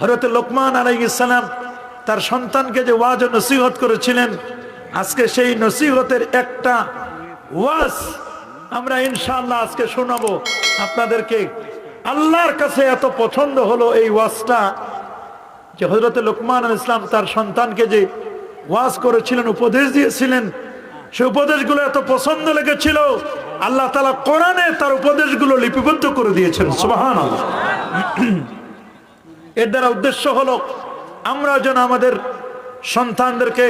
হযরত লোকমান আলাইহিস সালাম তার সন্তানকে যে ওয়াজ ও নসিহত করেছিলেন, আজকে সেই নসিহতের একটা ওয়াজ আমরা ইনশাআল্লাহ আজকে শোনাবো আপনাদেরকে। আল্লাহর কাছে এত পছন্দ হলো এই ওয়াজটা যে হযরত লোকমান আলাইহিস সালাম তার সন্তানকে যে ওয়াজ করেছিলেন, উপদেশ দিয়েছিলেন, সেই উপদেশগুলো এত পছন্দ লেগেছিল, আল্লাহ তাআলা কোরআনে তার উপদেশগুলো লিপিবদ্ধ করে দিয়েছেন। সুবহানাল্লাহ। এর দ্বারা উদ্দেশ্য হলো আমরা যেন আমাদের সন্তানদেরকে,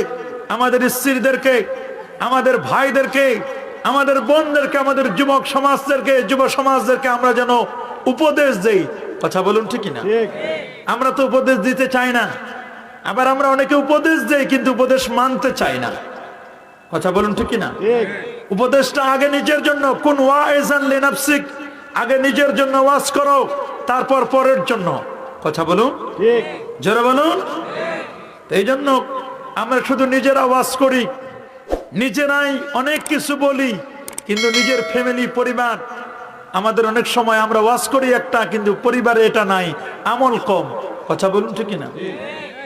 আমাদের স্ত্রীদেরকে, আমাদের ভাইদেরকে, আমাদের বোনদেরকে, আমাদের যুবক সমাজদেরকে, যুব সমাজদেরকে আমরা যেন উপদেশ দেই। কথা বলুন ঠিক না? আমরা তো উপদেশ দিতে চাই না, আবার আমরা অনেকে উপদেশ দেই কিন্তু উপদেশ মানতে চাই না। কথা বলুন ঠিক না? উপদেশটা আগে নিজের জন্য, কুন ওয়াইজান লিনাফসিক, আগে নিজের জন্য ওয়াজ করো, তারপর পরের জন্য। কথা বলুন ঠিক, জোরে বলুন। এই জন্য আমরা শুধু নিজেরা ওয়াজ করি, নিজেরাই অনেক কিছু বলি, কিন্তু নিজের ফ্যামিলি, পরিবার, আমাদের অনেক সময় আমরা ওয়াজ করি একটা, কিন্তু পরিবারে এটা নাই, আমল কম। কথা বলুন ঠিক না?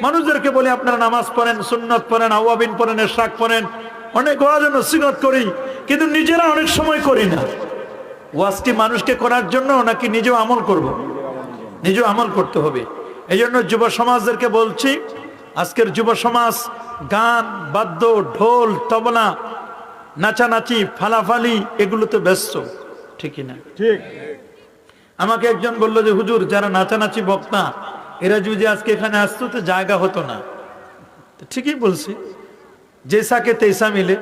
মানুষদেরকে বলি আপনারা নামাজ পড়েন, সুন্নত পড়েন, আওয়াবিন পড়েন, ইশরাক পড়েন, অনেক ওয়াজ ও নসিহত করি, কিন্তু নিজেরা অনেক সময় করি না। ওয়াজ কি মানুষকে করার জন্য নাকি নিজেও আমল করব? নিজেও আমল করতে হবে। এই জন্য যুব সমাজদেরকে বলছি, আজকের যুব সমাজ গান, বাদ্য, ঢোল, তবলা, নাচানাচি, ফালাফালি এগুলোতে ব্যস্ত। ঠিকই না? ঠিক। আমাকে একজন বলল যে হুজুর, যারা নাচানাচি বক্তা এরা যদি আজকে এখানে আসতো তো জায়গা হতো না। ঠিকই বলছি, জেসাকে তেসা মিলে,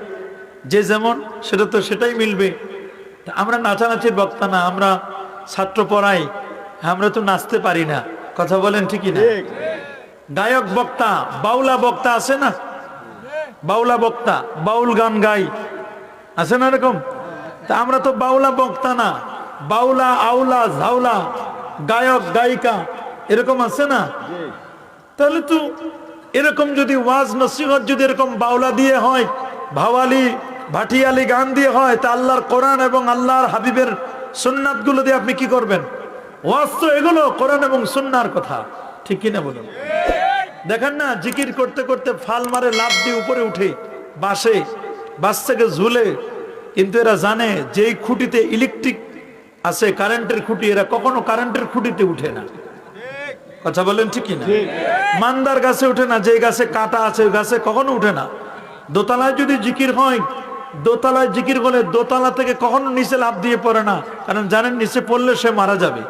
যে যেমন সেটা তো সেটাই মিলবে। আমরা নাচানাচির বক্তা না, আমরা ছাত্র পড়াই, আমরা তো নাচতে পারি না। কথা বলেন ঠিকই না? গায়ক বক্তা, বাউলা বক্তা আছে না? বাউলা বক্তা, বাউল গান গাই, আছে না এরকম? তা আমরা তো বাউলা বক্তা না, বাউলা, আউলা, ঝাউলা, গায়ক, গায়িকা এরকম আছে না? তাহলে তো এরকম যদি ওয়াজ নসিহত যদি এরকম বাউলা দিয়ে হয়, ভাওয়ালি, ভাটিয়ালি গান দিয়ে হয়, তা আল্লাহর কোরআন এবং আল্লাহর হাবিবের সুন্নাত গুলো দিয়ে আপনি কি করবেন? ওয়াজ তো এগুলো কোরআন এবং সুন্নাহর কথা। ঠিক কিনা বলুন? দেখেন না, জিকির করতে করতে ফাল মারে, লাফ দিয়ে উপরে উঠে বাসে, বাস থেকে ঝুলে, কিন্তু এরা জানে যেই খুঁটিতে ইলেকট্রিক আছে, কারেন্টের খুঁটি, এরা কখনো কারেন্টের খুঁটিতে উঠে না। কথা বলেন ঠিক কিনা? মান্দার গাছে উঠে না, যে গাছে কাটা আছে ওই গাছে কখনো উঠে না। দোতলায় যদি জিকির হয়, দোতলায় জিকির বলে দোতলা থেকে কখনো নিচে লাফ দিয়ে পড়ে না, কারণ জানেন নিচে পড়লে সে মারা যাবে।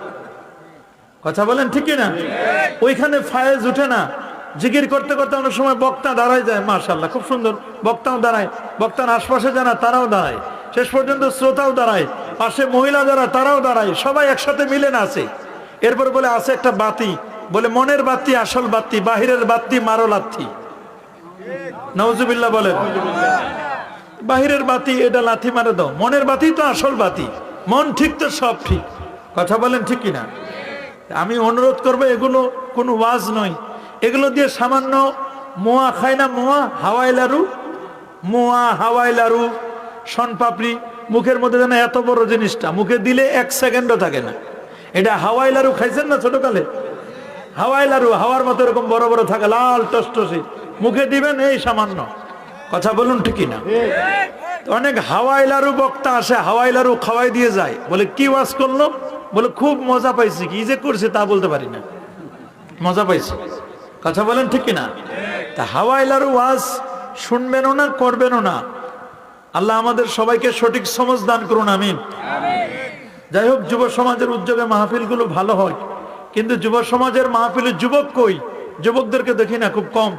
কথা বলেন ঠিক কিনা? ওইখানে ফায়েজ উঠে না। জিকির করতে করতে অনেক সময় বক্তা দাঁড়ায় যায়, মাশাআল্লাহ খুব সুন্দর, বক্তাও দাঁড়ায়, বক্তার আশপাশে যারা তারাও দাঁড়ায়, শেষ পর্যন্ত শ্রোতাও দাঁড়ায়, পাশে মহিলা যারা তারাও দাঁড়ায়, সবাই একসাথে মিলে না আছে। এরপর বলে আছে একটা বাতি, বলে মনের বাতি আসল বাতি, বাহিরের বাতি মারো লাথি। নাউজুবিল্লাহ বলেন। বাহিরের বাতি এটা লাথি মারে দাও, মনের বাতি তো আসল বাতি, মন ঠিক তো সব ঠিক। কথা বলেন ঠিক কিনা? আমি অনুরোধ করবো, এগুলো কোনো ওয়াজ নয়, এগুলো দিয়ে সামান্য মোয়া খায় না, মোয়া হাওয়াই লাড়ু, মোয়া হাওয়াই লাড়ু, শনপাপড়ি, মুখের মধ্যে যেন এত বড় জিনিসটা মুখে দিলে 1 সেকেন্ডও থাকে না। এটা হাওয়াই লাড়ু খাইছেন না ছোটকালে? হাওয়াই লাড়ু হাওয়ার মতো এরকম বড় বড় থাকে, লাল টসটসে, মুখে দিবেন এই সামান্য। কথা বলুন ঠিক না? অনেক হাওয়াই লাড়ু বক্তা আসে, হাওয়াই লাড়ু খাওয়াই দিয়ে যায়, বলে কি ওয়াজ করলো? বলে খুব মজা পাইছি। কি যে করছে তা বলতে পারি না, মজা পাইছি। কথা বলেন ঠিক কিনা? তা হাওয়াই লাড়ু ওয়াজ শুনবেনও না, করবেনও না। আল্লাহ আমাদের সবাইকে সঠিক সমঝ দান করুন, আমিন। যাই হোক, যুব সমাজের উদ্যোগে মাহফিলগুলো ভালো হয়, কিন্তু যুব সমাজের মাহফিলে যুবক কই? যুবকদেরকে দেখি না, খুব কম।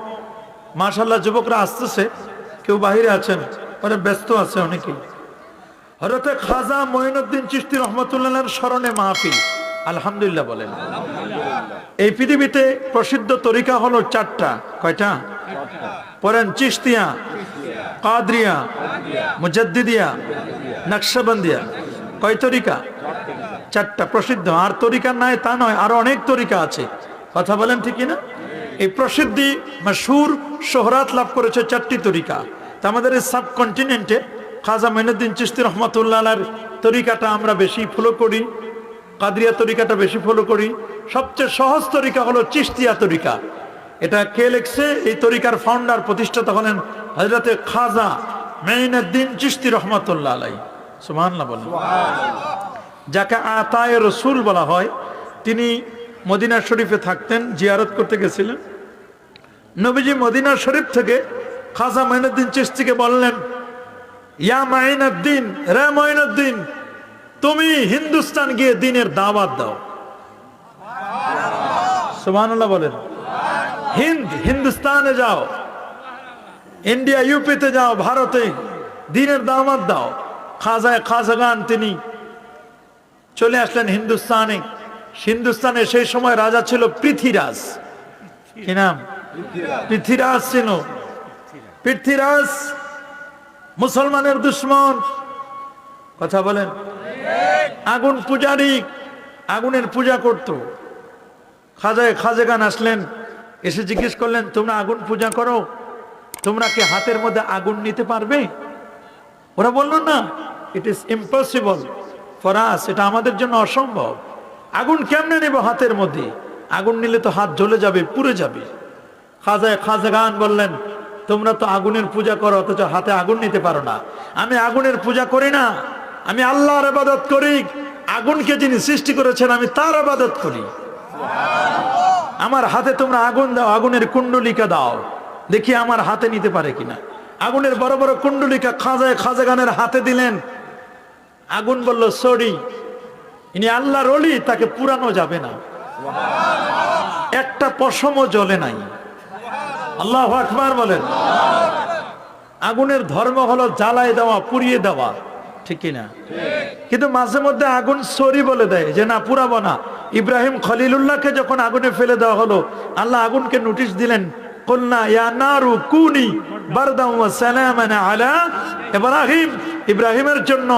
মাশাআল্লাহ যুবকরা আসতেছে, কেউ বাহিরে আছেন, ওরা ব্যস্ত আছে অনেকেই। হযরতে খাজা মঈনুদ্দিন চিশতি রহমাতুল্লাহর স্মরণে মাহফিল, আলহামদুলিল্লাহ বলেন। এই পৃথিবীতে প্রসিদ্ধ তরিকা হলো 4টা। কয়টা? পড়েন। চিশতিয়া, কাদরিয়া, মুজাদ্দিদিয়া, নকশবন্দিয়া। কয় তরিকা? 4টা প্রসিদ্ধ। আর তরিকা নাই তা নয়, আরো অনেক তরিকা আছে। কথা বলেন ঠিক না? এই প্রসিদ্ধি মাশহুর শোহরাত লাভ করেছে 4টি তরিকা। তা আমাদের এই সাবকন্টিনেন্টে খাজা মঈনুদ্দিন চিশতি রহমাতুল্লাহর তরিকাটা আমরা বেশি ফলো করি। কাদরিয়া তরিকাটা বেশি ফলো করি। সবচেয়ে সহজ তরিকা হলো চিশতিয়া তরিকা। এটা কে লিখছে? এই তরিকার ফাউন্ডার প্রতিষ্ঠাতা হলেন হযরতে খাজা মাইনুদ্দিন চিশতি রহমাতুল্লাহ আলাইহি। সুবহানাল্লাহ বলেন। যাকে আতায়ে রসুল বলা হয়, তিনি মদিনা শরীফে থাকতেন, জিয়ারত করতে গেছিলেন। নবীজি মদিনা শরীফ থেকে খাজা মাইনুদ্দিন চিশতিকে বললেন, ইয়া মাইনুদ্দিন, রে মাইনুদ্দিন, তুমি হিন্দুস্তান গিয়ে দ্বীনের দাওয়াত দাও। সুবহানাল্লাহ বলেন। হিন্দুস্তানে যাও, ইন্ডিয়া ইউপিতে যাও, ভারতে দ্বীনের দাওয়াত দাও। খাজাগান তিনি চলে আসলেন হিন্দুস্তানে। হিন্দুস্তানে সেই সময় রাজা ছিল পৃথ্বীরাজ। কি নাম? পৃথ্বীরাজ ছিল। পৃথ্বীরাজ মুসলমানের দুশ্মন। কথা বলেন। আগুন পূজারী, আগুনের পূজা করত। খাজাগান আসলেন, এসে জিজ্ঞেস করলেন, তোমরা আগুন পূজা করো, তোমরা কি হাতের মধ্যে আগুন নিতে পারবে? ওরা বলল, না, it is impossible for us, এটা আমাদের জন্য অসম্ভব। আগুন কেমনে নেব হাতের মধ্যে? আগুন নিলে তো হাত জ্বলে যাবে, পুড়ে যাবে। খাজাগান বললেন, তোমরা তো আগুনের পূজা করো, অথচ হাতে আগুন নিতে পারো না। আমি আগুনের পূজা করি না, আমি আল্লাহর ইবাদত করি। আগুনকে যিনি সৃষ্টি করেছেন, আমি তার ইবাদত করি। আমার হাতে তোমরা আগুন দাও, আগুনের কুণ্ডলিকা দাও, দেখি আমার হাতে নিতে পারে কিনা। আগুনের বড় বড় কুণ্ডলিকা খাজাগানের হাতে দিলেন। আগুন বলল, সরি, ইনি আল্লাহর ওলি, তাকে পুরানো যাবে না। একটা পশমও জ্বলে নাই। আল্লাহু আকবার বলেন। আগুনের ধর্ম হলো জ্বালায় দেওয়া, পুড়িয়ে দেওয়া, ঠিক কিনা? কিন্তু মাঝে মধ্যে আগুন সরি বলে দেয়, যে না, পুরাবো না। ইব্রাহিম খলিলুল্লাহকে যখন আগুনে ফেলে দেওয়া হলো, আল্লাহ আগুনকে নোটিশ দিলেন, কুলনা ইয়া নারু কুনি বারদাম ওয়া সালামান আলা ইব্রাহিম। ইব্রাহিমের জন্য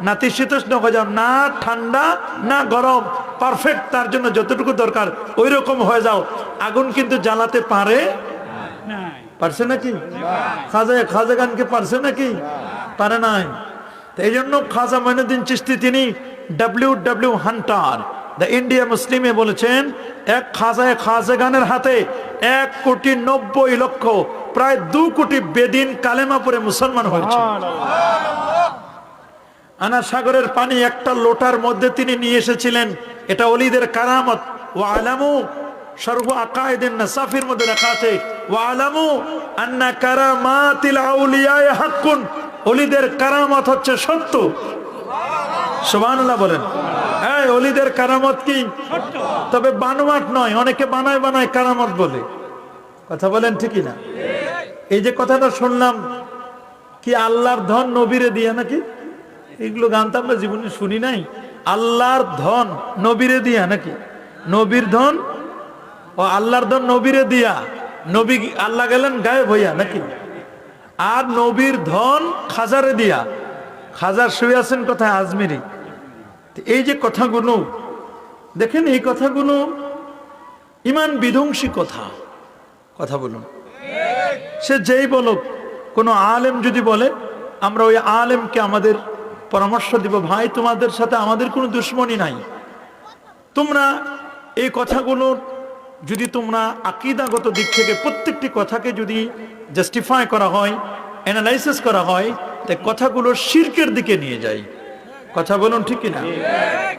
নাতিশীতোষ্ণ হয়ে যাও, না ঠান্ডা না গরম, পারফেক্ট, তার জন্য যতটুকু দরকার ওই রকম হয়ে যাও। আগুন কিন্তু জ্বালাতে পারছে নাকি? খাজাগানকে পারছে নাকি? পারে নাই। এই জন্য খাজা মাইনুদ্দিন চিশতি তিনি ডব্লিউ হান্টার দ্য ইন্ডিয়া মুসলিমে বলেছেন, এক খাজাগানের হাতে 1,90,00,000 প্রায় 2 কোটি বেদিন কালেমা পড়ে মুসলমান হয়েছে। আনা সাগরের পানি একটা লোটার মধ্যে তিনি নিয়ে এসেছিলেন। এটা ওলিদের কারামত। ওয়া আলামু সর্ব আকায়েদিন নাসাফির মধ্যে লেখা আছে, ওয়া আলামু আন্না কারামাতিল আউলিয়া হাক্কুন। ওলিদের কারামত হচ্ছে সত্য। সুবহানাল্লাহ বলেন। হ্যাঁ, ওলিদের কারামত কি? তবে বানোয়াট নয়। অনেকে বানায় কারামত বলে। কথা বলেন, ঠিকই না? এই যে কথাটা শুনলাম, কি আল্লাহর ধন নবীরে দিয়া নাকি? এগুলো গান তো আমরা জীবনে শুনি নাই। আল্লাহর ধন নবীরে দিয়া নাকি? নবীর ধন ও আল্লাহর ধন নবীরে দিয়া, নবী আল্লাহ গেলেন গায়েব হইয়া নাকি? আর নবীর ধন খাজারে দিয়া। খাজার শুয়ে আছেন কোথায়? আজমিরি। এই যে কথাগুলো দেখেন, এই কথাগুলো ইমান বিধ্বংসী কথা বলুন। সে যেই বলুক, কোনো আলেম যদি বলে, আমরা ওই আলেমকে আমাদের পরামর্শ দিব, ভাই তোমাদের সাথে আমাদের কোনো দুশ্মনী নাই। তোমরা এই কথাগুলো যদি তোমরা আকীদাগত দিক থেকে প্রত্যেকটি কথাকে যদি জাস্টিফাই করা হয়, অ্যানালাইসিস করা হয়, তাই কথাগুলো শিরকের দিকে নিয়ে যায়। কথা বলুন, ঠিক কিনা?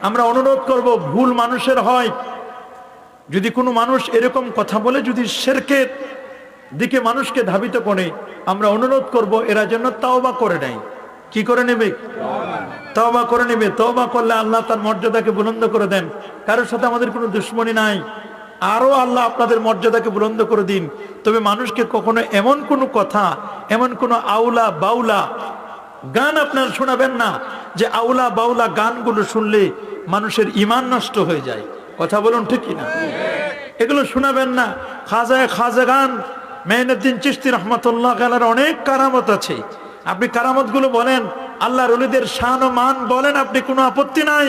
আমরা অনুরোধ করব, ভুল মানুষের হয়, যদি কোনো মানুষ এরকম কথা বলে যদি শিরকের দিকে মানুষকে ধাবিত করে, আমরা অনুরোধ করব এরা যেন তাওবা করে নেয়। কি করে নেবে? তওবা করে নেবে। তওবা করলে আল্লাহ তার মর্যাদাকে বুলন্দ করে দেন। কারোর সাথে আমাদের কোনো দুশ্মনী নাই। আরো আল্লাহ আপনাদের মর্যাদাকে বুলন্দ করে দিন। তবে মানুষকে কখনো এমন কোনো কথা, এমন কোনো আউলা বাউলা গান আপনার শোনাবেন না, যে আউলা বাউলা গানগুলো শুনলে মানুষের ঈমান নষ্ট হয়ে যায়। কথা বলুন, ঠিক কিনা? এগুলো শোনাবেন না। খাজাগান মাইনুদ্দিন চিশতি রহমাতুল্লাহ আলাইহির অনেক কারামত আছে। আপনি কারামত গুলো বলেন, আল্লাহর ওলিদের শান ও মান বলেন, আপনি কোনো আপত্তি নাই।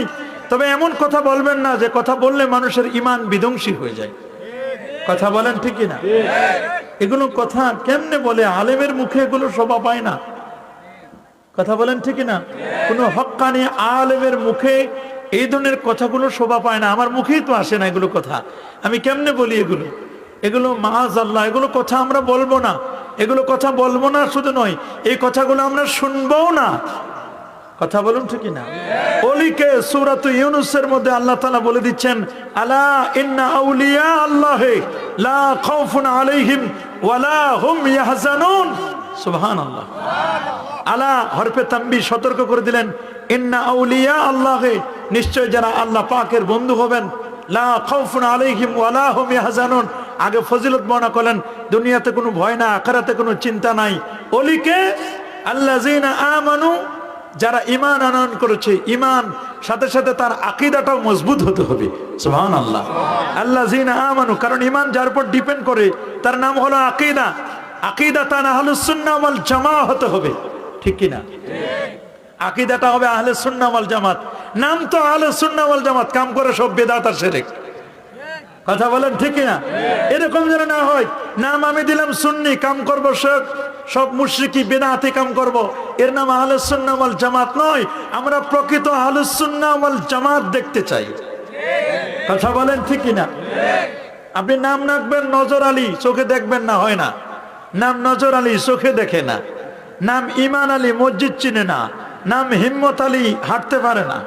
তবে এমন কথা বলবেন না যে কথা বললে মানুষের ঈমান বিধ্বংসী হয়ে যায়। কথা বলেন, ঠিক কিনা? এগুলো কথা কেমনে বলে? আলেমের মুখে এগুলো শোভা পায় না। কথা বলেন, ঠিক কিনা? কোনো হক্কানি আলেমের মুখে এই ধরনের কথাগুলো শোভা পায় না, আমার মুখেই তো আসে না এগুলো কথা, আমি কেমনে বলি এগুলো? এগুলো মাআযাল্লাহ, এগুলো কথা আমরা বলবো না, এগুলো কথা বলবো না। শুধু নয়, এই কথাগুলো আমরা শুনবও না। কথা বলুন ঠিক না? ওলিকে সূরাত ইউনূসের মধ্যে আল্লাহ তাআলা বলে দিচ্ছেন, আলা ইন্না আউলিয়া আল্লাহি লা খাউফুন আলাইহিম ওয়ালা হুম ইয়াহজানুন। সুবহানাল্লাহ। আলা হরফে তানবীহ সতর্ক করে দিলেন, ইন্না আউলিয়া আল্লাহি, নিশ্চয় যারা আল্লাহ পাকের বন্ধু হবেন, লা খাউফুন আলাইহিম ওয়ালা হুম ইয়াহজানুন। আগে ফজিলত বর্ণনা করলেন, দুনিয়াতে কোনো ভয় না, আখিরাতে কোনো চিন্তা নাই। ওলিকে আল্লাযিনা আমানু, যারা ঈমান আনয়ন করেছে, ঈমান সাথে সাথে তার আকীদাটাও মজবুত হতে হবে। সুবহানাল্লাহ। আল্লাযিনা আমানু, কারণ ঈমান যার উপর ডিপেন্ড করে তার নাম হলো আকীদা। আকীদাতান আহলুস সুন্নাহ ওয়াল জামাআহ হতে হবে, ঠিক কি না? আকীদাটা হবে আহলে সুন্নাহ ওয়াল জামাত। নাম তো আহলে সুন্নাহ ওয়াল জামাত, কাম করে সব বিদআত আর শিরক। কথা বলেন ঠিক কি না? এরকম যেন না হয়, নাম আমি দিলাম সুন্নি, কাম করব সব মুশরিকি বিদআতি কাম করব, এর নাম আহলুস সুন্নাহ ওয়াল জামাত নয়। আমরা প্রকৃত আহলুস সুন্নাহ ওয়াল জামাত দেখতে চাই। কথা বলেন ঠিক কি না? আপনি নাম রাখবেন নজর আলী, চোখে দেখবেন না, হয় না। নাম নজর আলী, চোখে দেখে না। নাম ঈমান আলী, মসজিদ চিনে না। নাম হিম্মত আলী, হাঁটতে পারে না।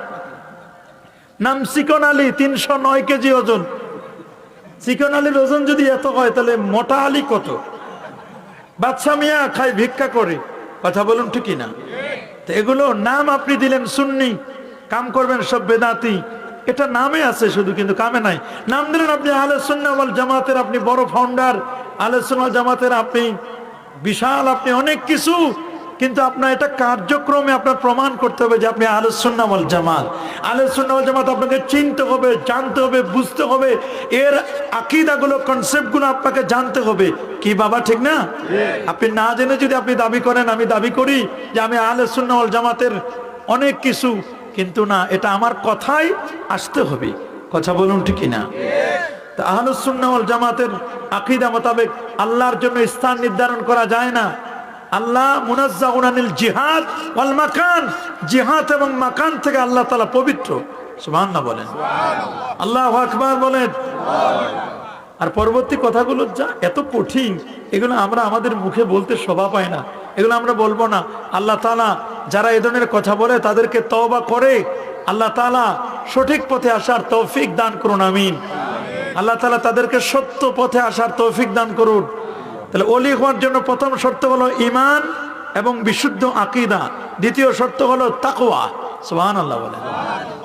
নাম চিকন আলী, 309 কেজি ওজন। চিকন আলীর ওজন যদি এত হয়, তাহলে মোটা আলী কত? বাদশা মিয়া খায়, ভিক্ষা করে। কথা বলুন ঠিক না? তো এগুলো নাম আপনি দিলেন সুন্নি, কাম করবেন সব বেদাতি, এটা নামে আছে শুধু, কিন্তু কামে নাই। নাম দিলেন আপনি আহলুস সুন্নাহ ওয়াল জামাতের, আপনি বড় ফাউন্ডার আহলুস সুন্নাহ ওয়াল জামাতের, আপনি বিশাল, আপনি অনেক কিছু, কিন্তু আপনার এটা কার্যক্রমে আপনার প্রমাণ করতে হবে যে আপনি আহলুস সুন্নাহ ওয়াল জামাত। আহলুস সুন্নাহ ওয়াল জামাত আপনাকে চিনতে হবে, জানতে হবে, বুঝতে হবে, এর আকীদাগুলো, কনসেপ্টগুলো আপনাকে জানতে হবে। কি বাবা, ঠিক না? আপনি না জেনে যদি আপনি দাবি করেন, আমি দাবি করি যে আমি আহলুস সুন্নাহ ওয়াল জামাতের অনেক কিছু, কিন্তু না, এটা আমার কথাই আসতে হবে। কথা বলুন ঠিক না? তা আহলুস সুন্নাহ ওয়াল জামাতের আকীদা মোতাবেক আল্লাহর জন্য স্থান নির্ধারণ করা যায় না। আল্লাহ মুনাজ্জাহুন আনিল জিহাদ ওয়াল মাকান, জিহাদ এবং মাকান থেকে আল্লাহ তাআলা পবিত্র। সুবহানাল্লাহ বলেন, আল্লাহু আকবার বলেন। আর পরবর্তী কথাগুলো যা এত কঠিন, এগুলো আমরা আমাদের মুখে বলতে শোভা পায় না, এগুলো আমরা বলবো না। আল্লাহ তাআলা যারা এ ধরনের কথা বলে তাদেরকে তওবা করে আল্লাহ তাআলা সঠিক পথে আসার তৌফিক দান করুন, আমিন। আল্লাহ তাআলা তাদেরকে সত্য পথে আসার তৌফিক দান করুন। তাহলে ওলি হওয়ার জন্য প্রথম শর্ত হলো ঈমান এবং বিশুদ্ধ আকীদা। দ্বিতীয় শর্ত হলো তাকওয়া। সুবহানাল্লাহ বলেন।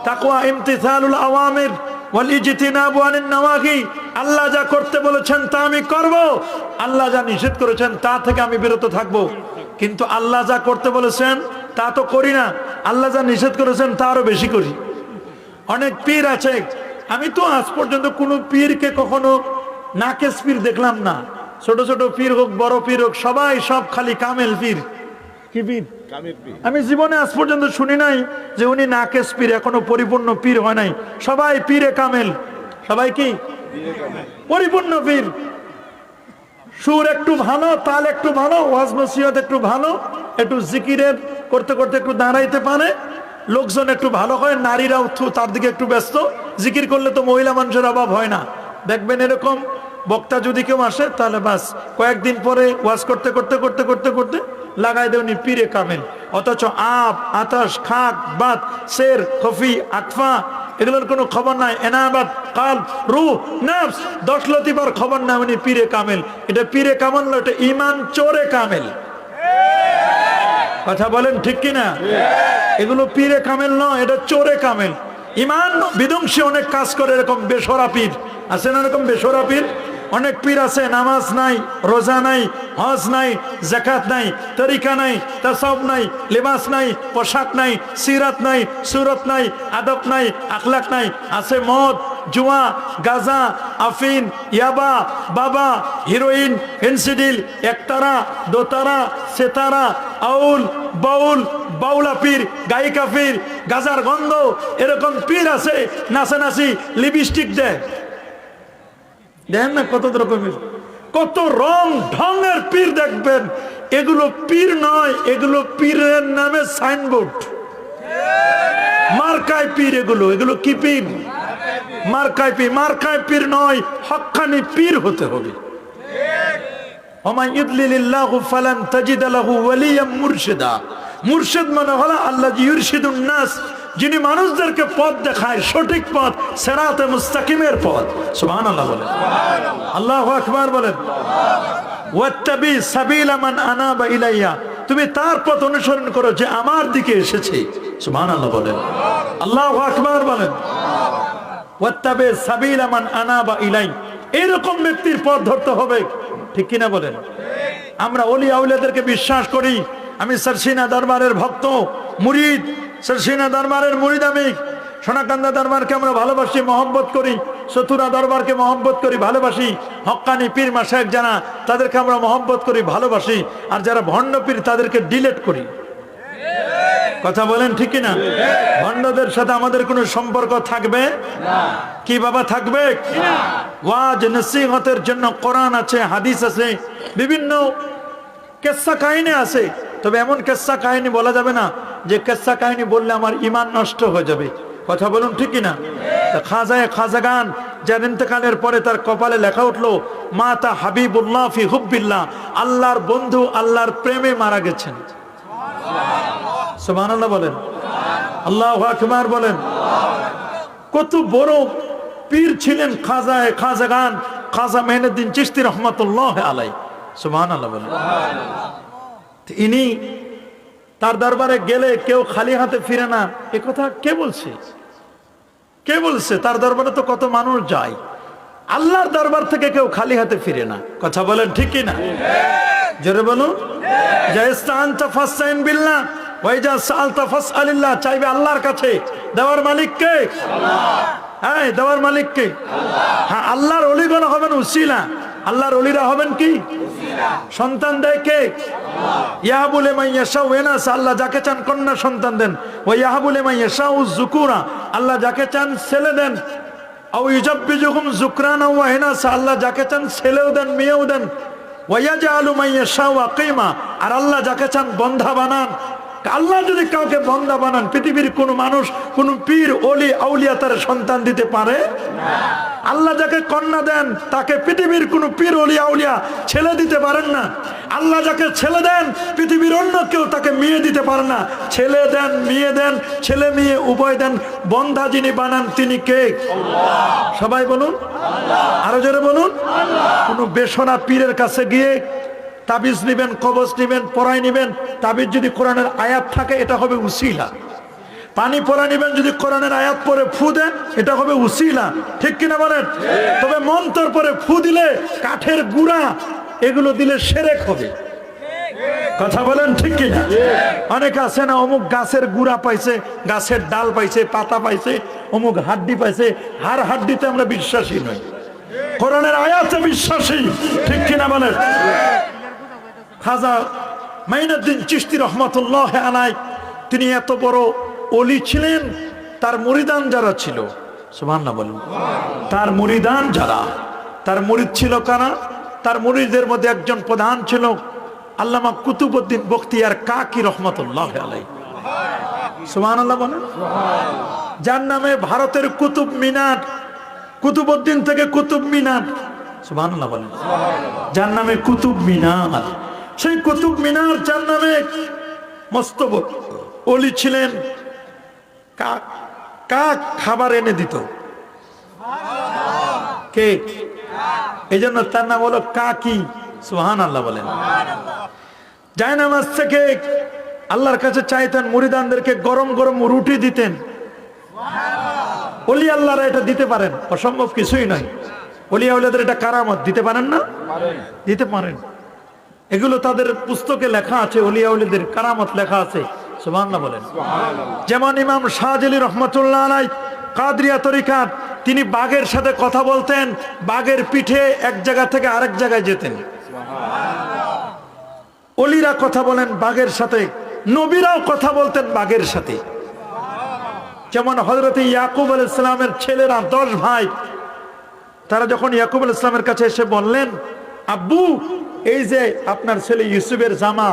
তাকওয়া ইমতিসালুল আওয়ামির ওয়াল ইজতিনাবু আনিন নাওয়াহি। আল্লাহ যা করতে বলেছেন তা আমি করব, আল্লাহ যা নিষেধ করেছেন তা থেকে আমি বিরত থাকব। কিন্তু আল্লাহ যা করতে বলেছেন তা তো করি না, আল্লাহ যা নিষেধ করেছেন তা আরো বেশি করি। অনেক পীর আছে, আমি তো আজ পর্যন্ত কোনো পীরকে কখনো নাকেস পীর দেখলাম না। ছোট ছোট পীর হোক, বড় পীর হোক, সবাই সব খালি কামেল পীর। কি পীর? আমি জীবনে আজ পর্যন্ত শুনি নাই যে উনি নাকেস পীর, এখনো পরিপূর্ণ পীর হয় নাই। সবাই পীরে কামেল, সবাই কি পরিপূর্ণ পীর। সুর একটু ভালো, তাল একটু ভালো, ওয়াজ নসিহত একটু ভালো, একটু জিকিরের করতে করতে একটু দাঁড়াইতে পারে, লোকজন একটু ভালো হয়, নারীরাও তার দিকে একটু ব্যস্ত। জিকির করলে তো মহিলা মানুষের অভাব হয় না। দেখবেন এরকম বক্তা যদি কেউ আসে, তাহলে বাস কয়েকদিন পরে ওয়াজ করতে করতে করতে করতে করতে লাগাই দেউনি পীরে কামেল। অথচ আপ, আতাশ, খাক, বাত, শের, খফি, আকফা, এগুলোর কোনো খবর নাই। এনাবাত, কাল, রূহ, নফস, 10 লতিফার খবর নাই, উনি পীরে কামেল। এটা পীরে কামেল না, এটা ঈমান চোরে কামেল। কথা বলেন ঠিক কিনা? এগুলো পীরে কামেল নয়, এটা চোরে কামেল। ঈমান বিধ্বংসী অনেক কাজ করে, এরকম বেসরা পীর আছে না? এরকম বেসরা পীর অনেক পীর আছে, নামাজ নাই, রোজা নাই, হজ নাই, যাকাত নাই, তরিকা নাই, তাসাউফ নাই, লিবাস নাই, পোশাক নাই, সিরাত নাই, সুরত নাই, আদব নাই, আখলাক নাই। আছে মদ, জুয়া, গাজা, আফিন, ইয়াবা, বাবা, হিরোইন, ফেন্সিডিল, একতারা, দোতারা, সেতারা, আউল, বাউল, বাউলা পীর, গায়িকা পীর, গাজার গন্ধ, এরকম পীর আছে। নাচানাচি, লিপস্টিক দেয়, দেখেন না কত রকমের, কত রং ঢঙের পীর দেখবেন। এগুলো পীর নয়, এগুলো পীরের নামে সাইনবোর্ড। মার মার্কায় পীর, এগুলো কি পীর? মার্কায় পীর। মার্কায় পীর নয়, হক্কানি পীর হতে হবে। ওমাই ইউদলিলিল্লাহু ফালান তাজিদ লাহু ওয়ালিয়াম মুরশিদা। মুরশিদ মানে হলো আল্লাযী ইউরশিদুন নাস, যিনি মানুষদেরকে পথ দেখায়, সঠিক পথ, সিরাতে মুস্তাকিমের পথ। সুবহানাল্লাহ বলেন, আল্লাহু আকবার বলেন। ওয়াত্তাবি সাবিলা মান আনাবা ইলাইয়া, তুমি তার পথ অনুসরণ করো যে আমার দিকে এসেছে। সুবহানাল্লাহ বলেন, আল্লাহু আকবার বলেন। ওয়াত্তাবি সাবিলা মান আনাবা ইলাই, এরকম ব্যক্তির পথ ধরতে হবে, ঠিক কিনা বলেন? আমরা ওলি আউলিয়াদেরকে বিশ্বাস করি। আমি সরসিনা দরবারের ভক্ত, মুরিদ, সরসিনা দরবারের মুরিদ আমি। সোনাকান্দা দরবারকে আমরা ভালোবাসি, মহব্বত করি। চতুরা দরবারকে মহব্বত করি, ভালোবাসি। হক্কানি পীর মাশায়েখ যারা, তাদেরকে আমরা মহব্বত করি, ভালোবাসি। আর যারা ভণ্ড পীর তাদেরকে ডিলেট করি। কথা বলেন ঠিক কিনা? ভণ্ডদের সাথে আমাদের কোনো সম্পর্ক থাকবে না। কি বাবা থাকবে? ওয়াজ নসিহতের জন্য কোরআন আছে, হাদিস আছে, বিভিন্ন কিস্সা কাহিনী আছে। তবে এমন কিস্সা কাহিনী বলা যাবে না যে কিস্সা কাহিনী বললে আমার ঈমান নষ্ট হয়ে যাবে। কথা বলুন ঠিক কিনা? খাজায়ে খাজাগান যার ইন্তেকালের পরে তার কপালে লেখা উঠলো মাতা হাবিবুল্লাহ ফি হুব্বিল্লাহ, আল্লাহর বন্ধু আল্লাহর প্রেমে মারা গেছেন। সুবহানাল্লাহ বলেন, আল্লাহু আকবার বলেন। কত বড় পীর ছিলেন খাজায়ে খাজাগান, খাজা মেহেনুদ্দিন চিশতি রহমাতুল্লাহ আলাইহি। সুবহানাল্লাহ বলেন। ইনি তার দরবারে গেলে কেউ খালি হাতে ফিরে না, এ কথা কে বলছে? কে বলছে? তার দরবারে তো কত মানুষ যায়। আল্লাহর দরবার থেকে কেউ খালি হাতে ফিরে না। কথা বলেন ঠিক কিনা? জোরে বলুন। জাইস্তানতা ফাসতাইন বিল্লাহ ওয়া ইজা সাআলতা ফাসআলিল্লাহ, চাইবে আল্লাহর কাছে। দেওয়ার মালিক কে? আল্লাহ। হ্যাঁ, দেওয়ার মালিক কে? আল্লাহ। হ্যাঁ, আল্লাহর ওলিগণ হবেন উসিলা। আল্লাহর ওলিরা হবেন কি? উসিলা। সন্তান দেয় কে? আল্লাহ। ইয়াহাবু লিমান ইয়াশাউ ইনাসা, আল্লাহ যাকে চান কন্যা সন্তান দেন। ওয়া ইয়াহাবু লিমান ইয়াশাউ যুকুরা, আল্লাহ যাকে চান ছেলে দেন। আও ইউজাব্বিজুহুম যুকরানা ওয়া ইনাসা, আল্লাহ যাকে চান ছেলেও দেন মেয়েও দেন। ওয়া ইয়াজআলু মান ইয়াশাউ আকিমা, আর আল্লাহ যাকে চান বন্ধা বানান। আল্লাহ যদি কাউকে বন্ধা বানান, পৃথিবীর কোন মানুষ, কোন পীর ওলি আউলিয়া তার সন্তান দিতে পারে না। আল্লাহ যাকে কন্যা দেন তাকে পৃথিবীর কোন পীর ওলি আউলিয়া ছেলে দিতে পারেন না। আল্লাহ যাকে ছেলে দেন পৃথিবীর অন্য কেউ তাকে মেয়ে দিতে পারে না। ছেলে দেন, মেয়ে দেন, ছেলে মেয়ে উভয় দেন। বন্ধা যিনি বানান তিনি কে? আল্লাহ। সবাই বলুন আল্লাহ। আরো জোরে বলুন আল্লাহ। কোন বেসনা পীরের কাছে গিয়ে তাবিজ নিবেন, কবজ নিবেন, পরাই নিবেন। তাবিজ যদি কোরআনের আয়াত থাকে এটা হবে উসিলা। পানি পরা নিবেন, যদি কোরআনের আয়াত পরে ফু দেন এটা হবে উসিলা। ঠিক কিনা বলেন? তবে মন্ত্র পরে ফু দিলে, কাঠের গুড়া এগুলো দিলে শিরক হবে। কথা বলেন ঠিক কিনা? অনেক আছে না, অমুক গাছের গুড়া পাইছে, গাছের ডাল পাইছে, পাতা পাইছে, অমুক হাড্ডি পাইছে। হার হাড্ডিতে আমরা বিশ্বাসী নই, কোরআনের আয়াতে বিশ্বাসী। ঠিক কিনা বলেন? খাজা মাইনুদ্দিন চিশতি রহমাতুল্লাহ আলাইহি, তিনি এত বড় ওলি ছিলেন। তার মুরিদান যারা ছিল, সুবহানাল্লাহ বলুন, তার মুরিদান যারা, তার মুরিদ ছিল কারা? তার মুরিদদের মধ্যে একজন প্রধান ছিল আল্লামা কুতুবউদ্দিন বখতিয়ার কাকি রহমাতুল্লাহ আলাইহি। সুবহানাল্লাহ বলেন। যার নামে ভারতের কুতুব মিনার, কুতুবউদ্দিন থেকে কুতুব মিনার। সুবহানাল্লাহ বলেন। যার নামে কুতুব মিনার, সেই কুতুব মিনার যার নামে মস্ত ওলি ছিলেন। কাক খাবার এনে দিত, কে? এই জন্য তার নাম হলো কাকি। সুবহানাল্লাহ বলেন। জায়নামাজ থেকে আল্লাহর কাছে চাইতেন, মুরিদানদেরকে গরম গরম রুটি দিতেন। ওলি আল্লাহরা এটা দিতে পারেন, অসম্ভব কিছুই নয়। ওলি আউলিয়াদের এটা কারামত, দিতে পারেন না? দিতে পারেন। এগুলো তাদের পুস্তকে লেখা আছে, ওলি আউলিয়াদের কারামত লেখা আছে। সুবহানাল্লাহ বলেন। যেমন ইমাম শাহজালি রহমাতুল্লাহ আলাইহি কাদরিয়া তরিকাত, তিনি বাঘের সাথে কথা বলতেন, বাঘের পিঠে এক জায়গা থেকে আরেক জায়গায় যেতেন। ওলিরা কথা বলেন বাঘের সাথে, নবীরাও কথা বলতেন বাঘের সাথে। যেমন হযরত ইয়াকুব আলাইহিস সালামের ছেলেরা 10 ভাই, তারা যখন ইয়াকুব আলাইহিস সালামের কাছে এসে বললেন, আব্বু এই যে আপনার ছেলে ইউসুফের জামা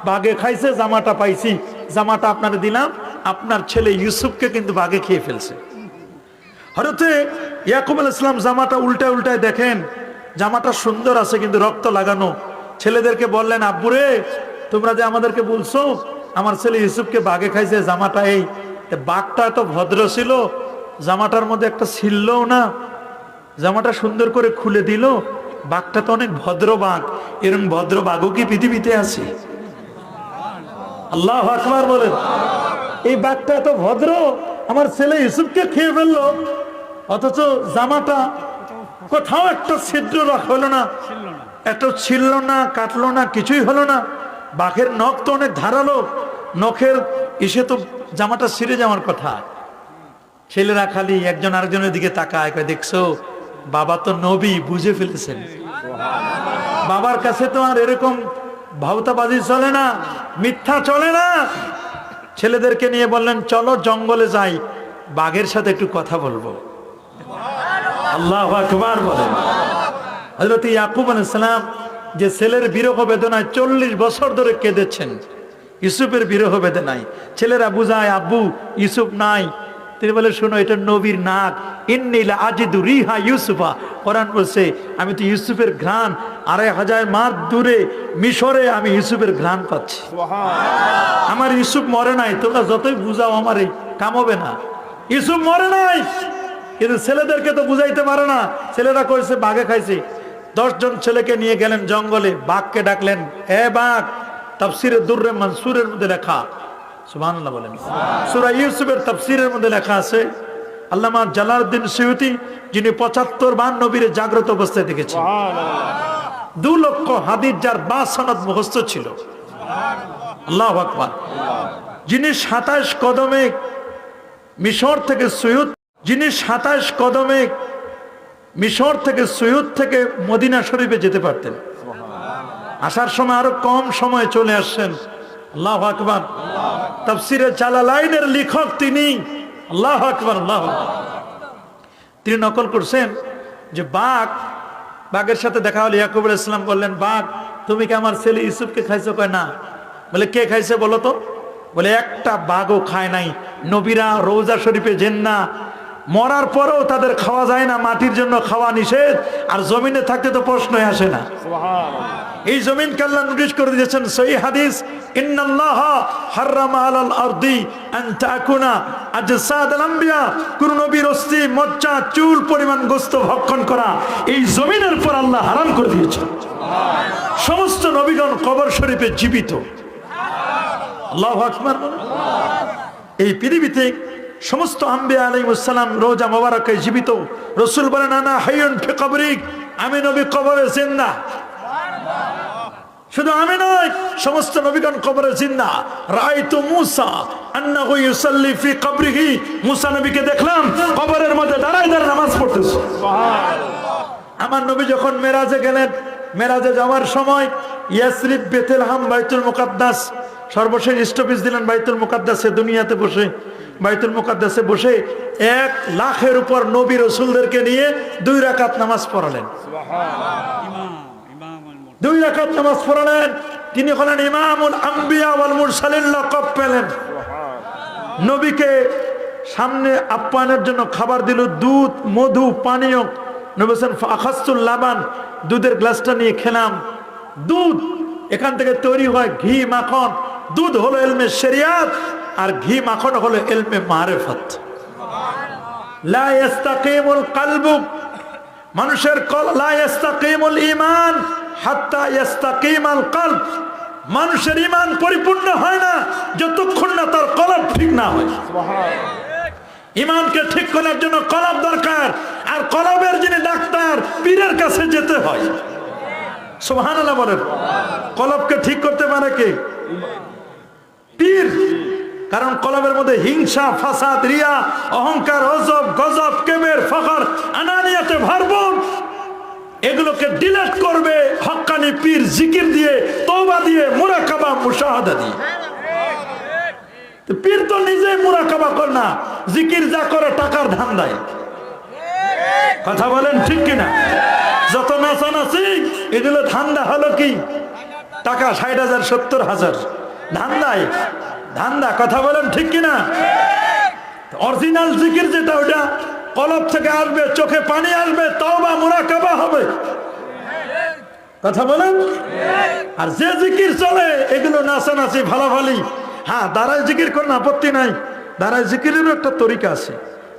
বাঘে খাইছে, জামাটা পাইছি, জামাটা আপনারে দিলাম, আপনার ছেলে ইউসুফকে কিন্তু বাঘে খেয়ে ফেলছে। হযরতে ইয়াকুব আলাইহিস সালাম জামাটা উল্টায় উল্টায় দেখেন জামাটা সুন্দর আছে কিন্তু রক্ত লাগানো। ছেলেদেরকে বললেন, আব্বুরে তোমরা যে আমাদেরকে বলছো আমার ছেলে ইউসুফকে বাঘে খাইছে, জামাটা এই বাঘটা এত ভদ্র ছিল, জামাটার মধ্যে একটা ছিললও না, জামাটা সুন্দর করে খুলে দিল, বাঘটা তো অনেক ভদ্র বাঘ, এরকম ভদ্র বাঘও কি পৃথিবীতে আছে? আল্লাহু আকবার বলেন। এই বাঘটা এত ভদ্র, আমার ছেলে ইউসুফকে খেয়ে ফেললো, অথচ জামাটা কোথাও একটা ছিদ্র রাখা হলো না, একটা ছিল না, কাটলো না, কিছুই হলো না। বাঘের নখ তো অনেক ধারালো, নখের ইসে তো জামাটা ছিঁড়ে যাওয়ার কথা। ছেলেরা খালি একজন আরেকজনের দিকে তাকায়, কয় দেখছো বাবা তো নবী, বুঝে ফেলেছেন। বাবার কাছে তো আর এরকম ভাউতাবাজি চলে না, মিথ্যা চলে না। ছেলেদেরকে নিয়ে বললেন, চলো জঙ্গলে যাই, বাঘের সাথে একটু কথা বলবো। আল্লাহু আকবার বলেন। হযরত ইয়াকুব আলাইহিস সালাম যে ছেলের বিরহ বেদনায় 40 বছর ধরে কেঁদেছেন, ইউসুফের বিরহ বেদনায়। ছেলেরা বুঝায়, আব্বু ইউসুফ নাই। তিনি বলে, শোনো এটা নবীর নাক, ইন্নী লা আজিদু রিহা ইউসুফা। কোরআন বলছে আমি তো ইউসুফের ঘ্রাণ 2500 মাইল দূরে মিশরে আমি ইউসুফের ঘ্রাণ পাচ্ছি। আমার ইউসুফ মরে নাই, তোমরা যতই বুঝাও আমার এই কাম হবে না। ইউসুফ মরে নাই, কিন্তু ছেলেদেরকে তো বুঝাইতে পারে না। ছেলেরা কইছে বাঘে খাইছে। 10 জন ছেলেকে নিয়ে গেলেন জঙ্গলে, বাঘকে ডাকলেন, এ বাঘ। তাফসিরে দুররে মানসুরের মধ্যে লেখা, সুবহানাল্লাহ বলেন, সূরা ইউসুফের তাফসিরের মধ্যে লেখা আছে, আল্লামা জালালউদ্দিন সৈয়দী যিনি 75 বার নবীর জাগ্রত অবস্থায় দেখেছেন, 2 লক্ষ হাদিস যার বা সনদ মুখস্থ ছিল, আল্লাহু আকবার, যিনি 27 কদমে মিশর থেকে সৈয়দ, যিনি 27 কদমে মিশর থেকে সৈয়দ থেকে মদিনা শরীফে যেতে পারতেন, আসার সময় আরো কম সময় চলে আসছেন। আল্লাহু আকবার। তাফসিরে জালালাইনের লেখক তিনি, আল্লাহু আকবার, আল্লাহু আকবার। তিনি নকল করছেন যে বাঘের সাথে দেখা হলো, ইয়াকুব আলাইহিস সালাম বললেন, বাঘ তুমি কি আমার ছেলে ইউসুফকে খাইছো? কয় না। বলে কে খাইছে বলো তো? বলে একটা বাঘও খায় নাই। নবীরা রওজা শরীফে যেন না, মরার পরেও তাদের খাওয়া যায় না, মাটির জন্য খাওয়া নিষেধ, আর জমিনে থাকতে তো প্রশ্নই আসে না। এই জমিনকে আল্লাহ নোটিশ করে দিয়েছেন, সহিহ হাদিস, ইন্নাল্লাহা হারামা আলাল আরদি আন তাকুনা আজসাদাল আমবিয়া, কোন নবীর অস্থি, মজ্জা, চুল পরিমাণ গোশত ভক্ষণ করা এই জমিনের পর আল্লাহ হারাম করে দিয়েছেন। সমস্ত নবীগণ কবর শরীফে জীবিত। আল্লাহু আকবার। এই পৃথিবীতে সমস্ত আম্বিয়া আলাইহিস সালাম রোজা মোবারকে জীবিত। রাসূল বলেন, আনা হাইয়ুন ফি কবরি, আমি নবী কবরে জিন্দা। শুধু আমি নয়, সমস্ত নবীগণ কবরে জিন্দা। রাআইতু মূসা আন্নাহু ইউসাল্লি ফি কবরিহি, মূসা নবীকে দেখলাম কবরের মধ্যে দাঁড়ায় দাঁড়ায় নামাজ পড়তেছে। সুবহানাল্লাহ। আমার নবী যখন মেরাজে গেলেন, মেরাজে যাওয়ার সময় ইয়াসরিব, বেথলেহেম, বাইতুল মুকাদ্দাস সর্বশেষ স্টপেজ দিলেন বাইতুল মুকাদ্দাসে। দুনিয়াতে বসে বাইতুল মুকাদ্দাসে বসে 1 লাখের উপর নবী রাসূলদেরকে নিয়ে 2 রাকাত নামাজ পড়ালেন। সুবহানাল্লাহ। 2 রাকাত নামাজ পড়ালেন। তিনি হলেন ইমামুল আম্বিয়া ওয়াল মুরসালিন লকব পেলেন। নবীকে সামনে আপ্যায়নের জন্য খাবার দিল, দুধ, মধু, পানীয়। নবী বলেন, ফাখাসতুল লাবান, দুধের গ্লাসটা নিয়ে খেলাম। দুধ এখান থেকে তৈরি হয় ঘি, মাখন। দুধ হলো ইলমে শরিয়াত, আর ঘি মাখন হলো ইলমে মারিফত। লা ইস্তাকিমুল কলবু, মানুষের লা ইস্তাকিমুল ঈমান হাত্তা ইস্তাকিমাল কলব, মানুষের ঈমান পরিপূর্ণ হয় না যতক্ষণ না তার কলব ঠিক না হয়। সুবহানাল্লাহ। ঈমানকে ঠিক করার জন্য কলব দরকার, আর কলবের যিনি ডাক্তার পীরের কাছে যেতে হয়। সুবহানাল্লাহ বলেন। কলবকে ঠিক করতে পারে কে? পীর। কারণ কলবের মধ্যে হিংসা, ফাসাদ, রিয়া, অহংকার, অজব, গজব, কিবর, ফখর, আনানিয়াতে ভরপুর। এগুলোকে ডিলিট করবে হক্কানি পীর জিকির দিয়ে, তওবা দিয়ে, মুরাকাবা, মুশাহাদা দিয়ে। তো পীর তো নিজে মুরাকাবা করে না, জিকির যা করে টাকার ধান্দায়। কথা বলেন ঠিক কিনা? যত নাচানাচি এগুলো ধান্দা হলো কি? টাকা 60,000 70,000 ধান্দায়। ধান্দা। কথা বলেন ঠিক কিনা? অরিজিনাল জিকির যেটা ওটা কলব থেকে আসবে, চোখে পানি আসবে, তওবা মুরাকাবা হবে। কথা বলেন। আর যে জিকির চলে এগুলো নাচানাচি ভালাভালি, হ্যাঁ দাঁড়ায় জিকির করেন আপত্তি নাই, দাঁড়ায় জিকিরেরও একটা তরিকা আছে।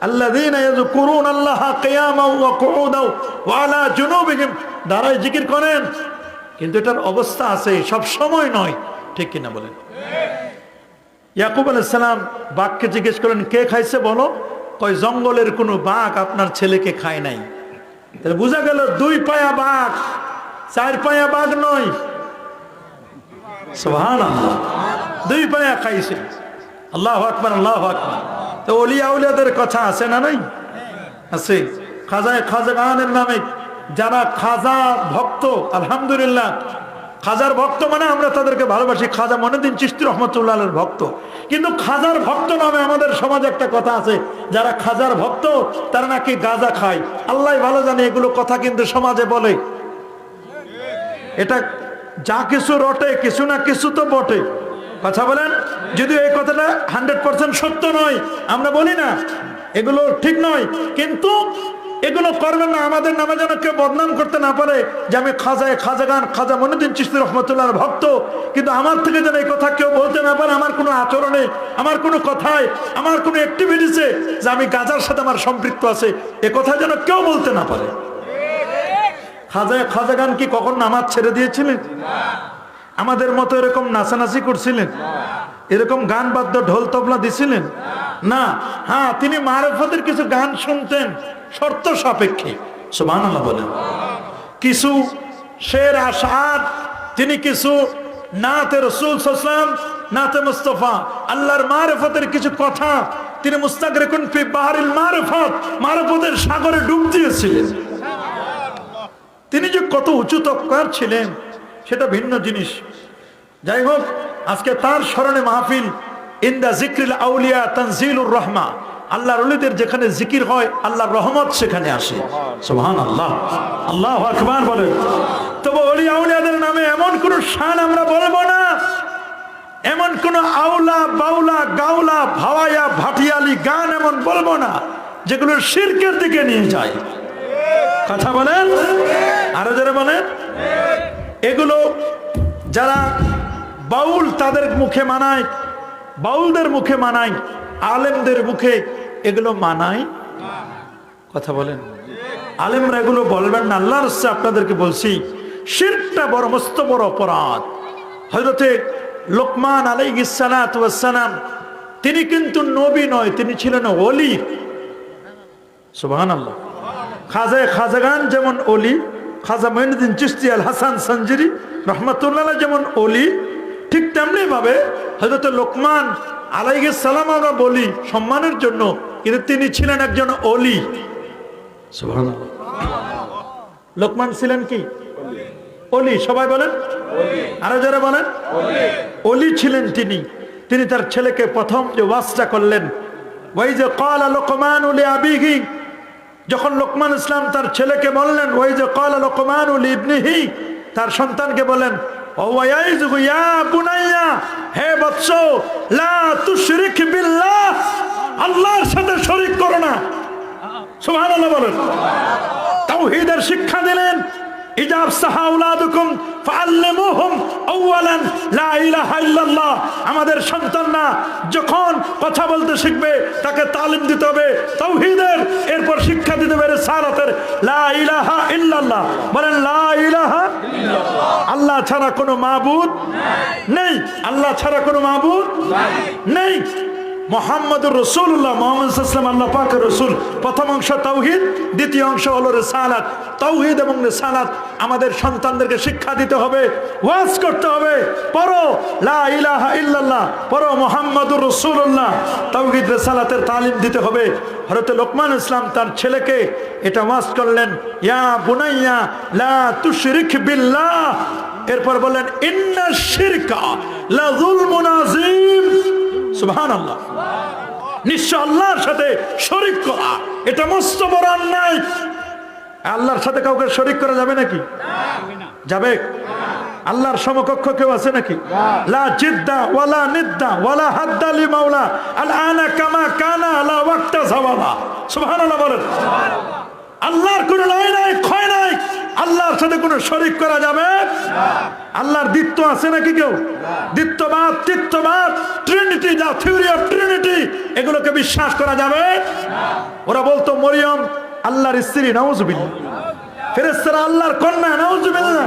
আল্লাযীনা ইয়াযকুরুনা আল্লাহা কিয়ামান ওয়া কুউদান ওয়া আলা জুনুবিহিম, দাঁড়ায় জিকির করেন, কিন্তু এটার অবস্থা আছে, সব সময় নয়। ঠিক কিনা বলেন? ইয়াকুব আলাইহিস সালাম বাঘকে জিজ্ঞেস করলেন, কে খাইছে বলো? কয় জঙ্গলের কোনো বাঘ আপনার ছেলেকে খায় নাই। তাহলে বোঝা গেল 2 পায়া বাঘ, 4 পায়া বাঘ নয়। সুবহানাল্লাহ, 2 পায়া খাইছে। আল্লাহু আকবার, আল্লাহু আকবার। তো ওলিয়া উলিয়াদের কথা আছে না নাই? আছে। খাজাগানের নামে যারা খাজা ভক্ত, আলহামদুলিল্লাহ, খাজার ভক্ত মানে আমরা তাদেরকে ভালোবাসি। খাজা মঈনুদ্দিন চিশতি রহমাতুল্লাহর ভক্ত। কিন্তু খাজার ভক্ত নামে আমাদের সমাজে একটা কথা আছে, যারা খাজার ভক্ত তারা নাকি গাঁজা খায়। আল্লাহ ভালো জানে এগুলো কথা কিন্তু সমাজে বলে। এটা যা কিছু রটে, কিছু না কিছু তো বটে। কথা বলেন। যদিও এই কথাটা 100% সত্য নয়, আমরা বলি না এগুলো ঠিক নয়, কিন্তু এগুলো করবেন না আমাদের নামে যেন কেউ বদনাম করতে না পারে যে আমি খাজাগান খাজা মঈনুদ্দিন চিশতি রহমাতুল্লাহর ভক্ত, কিন্তু আমার থেকে যেন এই কথা কেউ বলতে না পারে, আমার কোনো আচরণে, আমার কোনো কথায়, আমার কোনো অ্যাক্টিভিটিসে যে আমি গাজার সাথে আমার সম্পৃক্ত আছে, এ কথা যেন কেউ বলতে না পারে। খাজাগান কি কখন নামাজ ছেড়ে দিয়েছিলেন? আমাদের মতো এরকম নাচানাচি করছিলেন? এরকম গান বাদ্য ঢোল তবলা দিছিলেন না? হ্যাঁ, তিনি মারফতের কিছু গান শুনতেন শর্ত সাপেক্ষে। সুবহানাল্লাহ বলেন। কিছু শের আশআর, তিনি কিছু নাতে রাসূল সাল্লাল্লাহু আলাইহি ওয়াসাল্লাম, নাতে মুস্তাফা, আল্লাহর মারফতের কিছু কথা তিনি মুস্তাগরিকুন ফি বাহরিল মারফত, মারফতের সাগরে ডুব দিয়েছিলেন। তিনি যে কত উঁচু তবকার ছিলেন সেটা ভিন্ন জিনিস। যাই হোক, আজকে তার স্মরণে মাহফিল। ইনদা যিকরিল আউলিয়া তানজিলুর রাহমা, আল্লাহর ওলিদের যেখানে জিকির হয় আল্লাহর রহমত সেখানে আসে। সুবহানাল্লাহ, আল্লাহু আকবার বলেন। তবে ওলি আউলিয়াদের নামে এমন কোন শান আমরা বলবো না, এমন কোন আউলা বাউলা গাউলা ভাওয়াইয়া ভাটিয়ালি গান এমন বলবো না যেগুলো শিরকের দিকে নিয়ে যায়। কথা বলেন, আরো যারা বলেন। এগুলো যারা বাউল তাদের মুখে মানায়, বাউলদের মুখে মানায়, আলেমদের মুখে এগুলো মানায়। কথা বলেন। আলেমরা এগুলো বলবেন না। আল্লাহর রাস্তায় আপনাদেরকে বলছি, শিরকটা বড় মস্ত বড় অপরাধ। হযরতে লোকমান আলাইহিস সালাতু ওয়াস সালাম তিনি কিন্তু নবী নয়, তিনি ছিলেন ওলি। সুবহানাল্লাহ। খাজাগান যেমন ওলি, খাজা মঈনুদ্দিন চিশতি আল হাসান সঞ্জিরি রহমাতুল্লাহ যেমন ওলি, ঠিক তেমনি ভাবে হযরত লোকমান আলাইহিস সালাম আমরা বলি সম্মানের জন্য, কিন্তু তিনি ছিলেন একজন ওলি। সুবহানাল্লাহ। লোকমান ছিলেন কি? ওলি। সবাই বলেন আরো যারা বলেন ওলি ছিলেন তিনি। তিনি তার ছেলেকে প্রথম যে ওয়াজটা করলেন, ওই যে ক্বালা লুকমানু লিআবিহি, যখন লোকমান ইসলাম তার ছেলেকে বললেন, ওই যে ক্বালা লুকমানু লিইবনিহি, তার সন্তানকে বলেন, ওয়াইযুহু ইয়া বুনাইয়া, হে বৎস, লা তুশরিক বিল্লাহ, আল্লাহর সাথে শরীক করো না। সুবহানাল্লাহ বলেন। তাওহীদের শিক্ষা দিলেন। ইজা আফসাহা আওলাদুকুম ফাআল্লিমুহুম আওয়ালান লা ইলাহা ইল্লাল্লাহ, আমাদের সন্তানরা যখন কথা বলতে শিখবে তাকে তালিম দিতে হবে তাওহীদের, এরপর শিক্ষা দিতে হবে রিসালাতের, লা ইলাহা ইল্লাল্লাহ। বলেন লা ইলাহা ইল্লাল্লাহ, আল্লাহ ছাড়া কোনো মাবুদ নেই, আল্লাহ ছাড়া কোনো মাবুদ নেই। মুহাম্মদুর রাসূলুল্লাহ, মুহাম্মদ সাল্লাল্লাহু আলাইহি ওয়াসাল্লাম আল্লাহ পাকের রাসূল। প্রথম অংশ তাওহীদ, দ্বিতীয় অংশ হলো রিসালাত। তাওহীদ এবং রিসালাত আমাদের সন্তানদেরকে শিক্ষা দিতে হবে, ওয়াজ করতে হবে। পড়ো লা ইলাহা ইল্লাল্লাহ, পড়ো মুহাম্মদুর রাসূলুল্লাহ। তাওহীদ রিসালাতের তালিম দিতে হবে। হযরত লোকমান ইসলাম তার ছেলেকে এটা ওয়াজ করলেন, ইয়া বুনাইয়া লা তুশরিক বিল্লাহ। এরপর বললেন, ইন্নাশ শিরকা লা যুলমুন আযীম। সুবহানাল্লাহ। নিশ্চয় আল্লাহর সাথে শরীক করা এটা মস্ত বড় অন্যায়। আল্লাহর সাথে কাউকে শরীক করা যাবে নাকি? যাবে? আল্লাহর সমকক্ষ কেউ আছে নাকি? লা জিদ্দা ওয়ালা নিদ্দা ওয়ালা হাদ্দা লি মাওলা আল আনা কামা কানা লা ওয়াক্তা যাওয়ালা। সুবহানাল্লাহ বলেন। আল্লাহর কোনো লয় নাই, ক্ষয় নাই, আল্লাহর সাথে কোনো শরীক করা যাবে না। আল্লাহর দ্বিত্ব আছে নাকি কেউ? দ্বিত্ববাদ, তৃত্ববাদ, ট্রিনিটি, যা থিওরি অফ ট্রিনিটি, এগুলোকে বিশ্বাস করা যাবে না। ওরা বলতো মরিয়ম আল্লাহর স্ত্রী, নাউজুবিল্লাহ। ফেরেশতারা আল্লাহর কন্যা, নাউজুবিল্লাহ।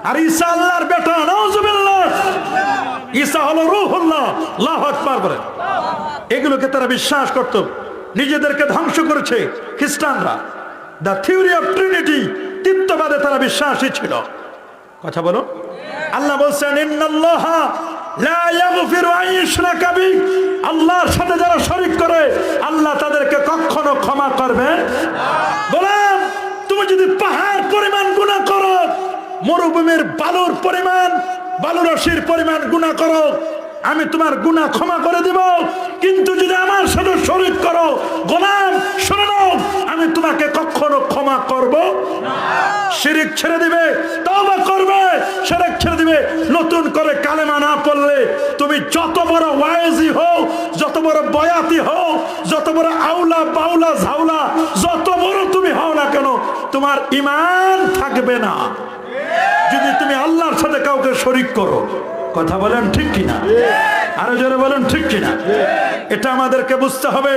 আর ঈসা আল্লাহর বেটা, নাউজুবিল্লাহ। ঈসা হলো রূহুল্লাহ, আল্লাহু আকবার বলেন। এগুলোকে তারা বিশ্বাস করত, নিজেদেরকে ধ্বংস করেছে খ্রিস্টানরা। দ্য থিওরি অফ ট্রিনিটি, তৃত্ববাদে তারা বিশ্বাসী ছিল। কথা বলো। আল্লাহ বলছেন ইন্নাল্লাহা লা ইয়াগফিরু আন ইউশরাকা বিহি, আল্লাহর সাথে যারা শরীক করে আল্লাহ তাদেরকে কখনো ক্ষমা করবে না। বলেন, তুমি যদি পাহাড় পরিমাণ গুনাহ করো, মরুভূমির বালুর পরিমাণ, বালুরাশির পরিমাণ গুনাহ করো, আমি তোমার গুনাহ ক্ষমা করে দেব। কিন্তু যদি আমার সাথে শরীক করো, গোলাম শুনে নাও, আমি তোমাকে কখনো ক্ষমা করব না। শিরক ছেড়ে দিবে, তওবা করবে, শিরক ছেড়ে দিবে, নতুন করে কালেমা না পড়লে তুমি যত বড় ওয়াইজি হও, যত বড় বয়াতি হও, যত বড় আউলা বাউলা ঝাউলা, যত বড় তুমি হও না কেন, তোমার ঈমান থাকবে না যদি তুমি আল্লাহর সাথে কাউকে শরীক করো। কথা বলেন ঠিক কিনা? আরো জোরে বলেন ঠিক কিনা? এটা আমাদেরকে বুঝতে হবে।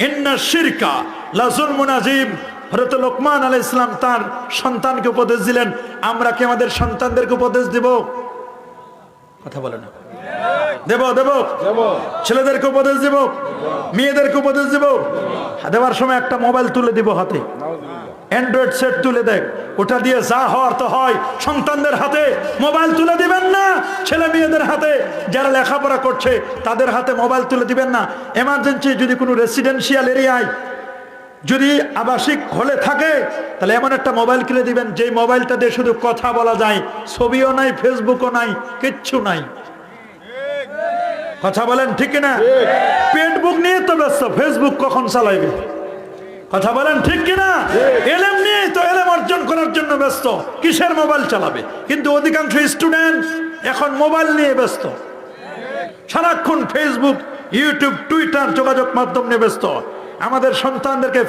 ইন্না শিরকা লা যুলমুন আযীম। হযরত লোকমান আলাইহিস সালাম তার সন্তানকে উপদেশ দিলেন। আমরা কি আমাদের সন্তানদেরকে উপদেশ দেব? কথা বলেন না। দেব দেব ছেলেদেরকে উপদেশ দেব, মেয়েদেরকে উপদেশ দেব। দেওয়ার সময় একটা মোবাইল তুলে দিব হাতে, অ্যান্ড্রয়েড সেট তুলে দেয়, ওটা দিয়ে যা হওয়ার তো হয়। সন্তানদের হাতে মোবাইল তুলে দিবেন না, ছেলে মেয়েদের হাতে, যারা লেখাপড়া করছে তাদের হাতে মোবাইল তুলে দিবেন না। এমার্জেন্সি যদি কোনো রেসিডেন্সিয়াল এরিয়ায় যদি আবাসিক হলে থাকে, তাহলে এমন একটা মোবাইল কিনে দিবেন যে মোবাইলটা দিয়ে শুধু কথা বলা যায়, ছবিও নাই, ফেসবুকও নাই, কিচ্ছু নাই। কথা বলেন ঠিক না? পেট বুক নিয়ে তো ব্যস্ত, ফেসবুক কখন চালাইবে? কথা বলেন ঠিক কিনা? এলেম নিয়ে তো, এলেম অর্জন করার জন্য ব্যস্ত, কিসের মোবাইল চালাবে? কিন্তু অধিকাংশ স্টুডেন্ট এখন মোবাইল নিয়ে ব্যস্ত, সারাক্ষণ ফেসবুক, ইউটিউব, টুইটার যোগাযোগ মাধ্যম নিয়ে ব্যস্ত। আমাদের সন্তানদেরকে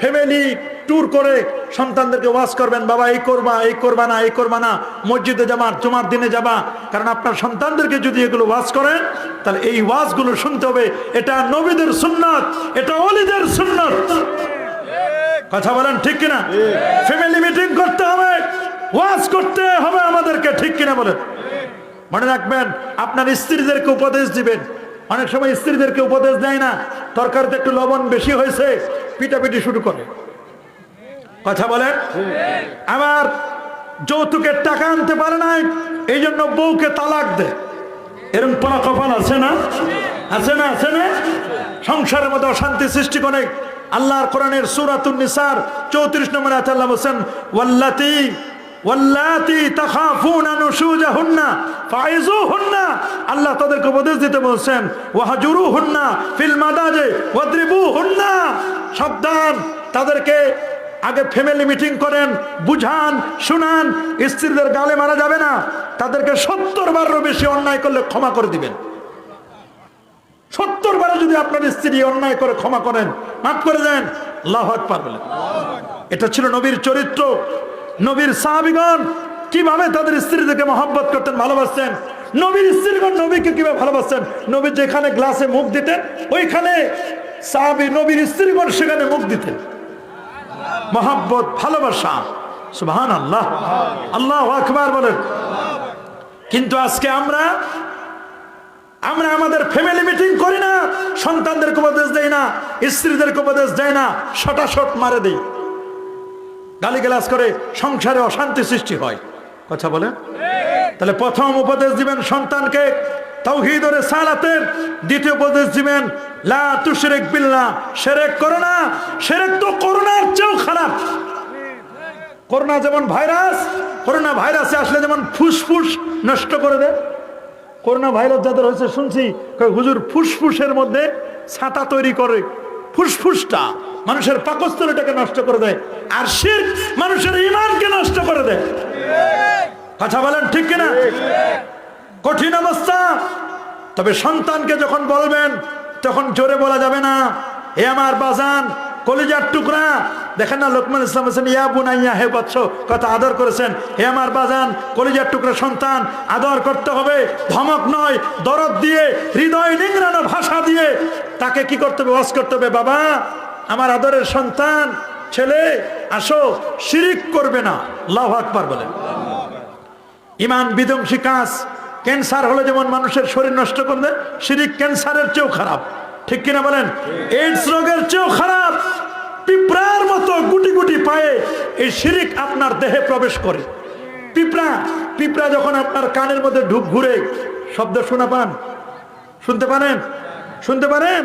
ফ্যামিলি ট্যুর করে সন্তানদেরকে ওয়াজ করবেন, বাবা এই করবা, এই করবা না, এই করবা না, মসজিদে যাবা, জুমার দিনে যাবা। কারণ আপনার সন্তানদেরকে যদি এগুলো ওয়াজ করেন, তাহলে এই ওয়াজগুলো শুনতে হবে। এটা নবীদের সুন্নাত, এটা ওলিদের সুন্নাত। কথা বলেন ঠিক কিনা? ফ্যামিলি মিটিং করতে হবে, ওয়াজ করতে হবে আমাদেরকে, ঠিক কিনা বলেন? মনে রাখবেন, আপনার স্ত্রীদেরকে উপদেশ দিবেন। অনেক সময় স্ত্রীদেরকে উপদেশ দেয় না, তরকারিতে একটু লবণ বেশি হয়েছে, পিটাপিটি শুরু করে। কথা বলেন। আবার যৌতুকের টাকা আনতে পারে নাই, এই জন্য বউকে তালাক দেয়। এরকম পোড়া কপাল আছে না? আছে না? আছে না? সংসারের মধ্যে অশান্তি সৃষ্টি করে। আল্লাহর কোরআনের সূরাতুন নিসার 34 নম্বর আয়াতে আল্লাহ বলেন, ওয়াল্লাতি তাখাফুনা নুশুজাহুন্না ফাইজুহুন্না, আল্লাহ তাদেরকে উপদেশ দিতে বলছেন, ওয়াহজুরুহুন্না ফিল মাদাজি ওয়াদরিবুহুন্না, সাবধান, তাদেরকে আগে ফ্যামিলি মিটিং করেন, বুঝান, শুনান। স্ত্রীদের গালে মারা যাবে না, তাদেরকে 70 বারেরও বেশি অন্যায় করলে ক্ষমা করে দিবেন। 70 বারে যদি আপনার স্ত্রী অন্যায় করে ক্ষমা করেন, মাফ করে দেন, আল্লাহু আকবার বলেন। এটা ছিল নবীর চরিত্র। নবীর সাহাবীগণ কিভাবে তাদের স্ত্রীদেরকে মহব্বত করতেন, ভালোবাসতেন। নবীর স্ত্রীগণ নবীকে কিভাবে ভালোবাসতেন। নবী যেখানে গ্লাসে মুখ দিতেন, ওইখানে সাহাবী নবীর স্ত্রীগণ সেখানে মুখ দিতেন। মহব্বত, ভালোবাসা। সুবহানাল্লাহ, আল্লাহু আকবার বলেন। কিন্তু আজকে আমরা আমাদের ফ্যামিলি মিটিং করি না, সন্তানদেরকে উপদেশ দেই না, স্ত্রীদেরকে উপদেশ দেয় না, শটাশট মারে দেই, গালিগালাজ করে, সংসারে অশান্তি সৃষ্টি হয়। কথা বলেন। তাহলে প্রথম উপদেশ দিবেন সন্তানকে তাওহীদ ও রিসালাতের, দ্বিতীয় উপদেশ দিবেন লা তুশরিক বিল্লাহ, শিরক করো না। শিরক তো করোনার চেয়েও খারাপ। করোনা যেমন ভাইরাস, করোনা ভাইরাসে আসলে যেমন ফুসফুস নষ্ট করে দেয়। করোনা ভাইরাস যাদের হয়েছে শুনছি, হুজুর ফুসফুসের মধ্যে ছাতা তৈরি করে, ফুসফুসটা মানুষের পাকস্থলীটাকে নষ্ট করে দেয়। আর শিরক মানুষের ঈমানকে নষ্ট করে দেয়। কথা বলেন ঠিক কিনা? কঠিন অবস্থা। তবে সন্তানকে যখন বলবেন তখন জোরে বলা যাবে না, হে আমার বাজান, কলিজার টুকরা। দেখেন না লোকমান ইসলাম হোসেন ইয়া বুনাইয়া, হে বৎস, কথা আদর করেছেন। হে আমার বাজান, কলিজার টুকরা সন্তান, আদর করতে হবে, ধমক নয়, দরদ দিয়ে, হৃদয় নিংড়ানো ভাষা দিয়ে তাকে কি করতে হবে? ওয়াজ করতে হবে। বাবা, আমার আদরের সন্তান, ছেলে, আসো, শিরিক করবে না। আল্লাহু আকবার বলেন। ইমান বিধ্বংসী কাজ। ক্যান্সার হলে যেমন মানুষের শরীর নষ্ট করে দেয়, শিরিক ক্যান্সারের চেয়েও খারাপ, ঠিক কিনা বলেন? এইডস রোগের চেয়েও খারাপ। পিঁপড়ার মতো গুটি গুটি পায়ে এই শিরিক আপনার দেহে প্রবেশ করে। পিঁপড়া যখন আপনার কানের মধ্যে ঢুক ঘুরে শব্দ শোনা পান, শুনতে পারেন?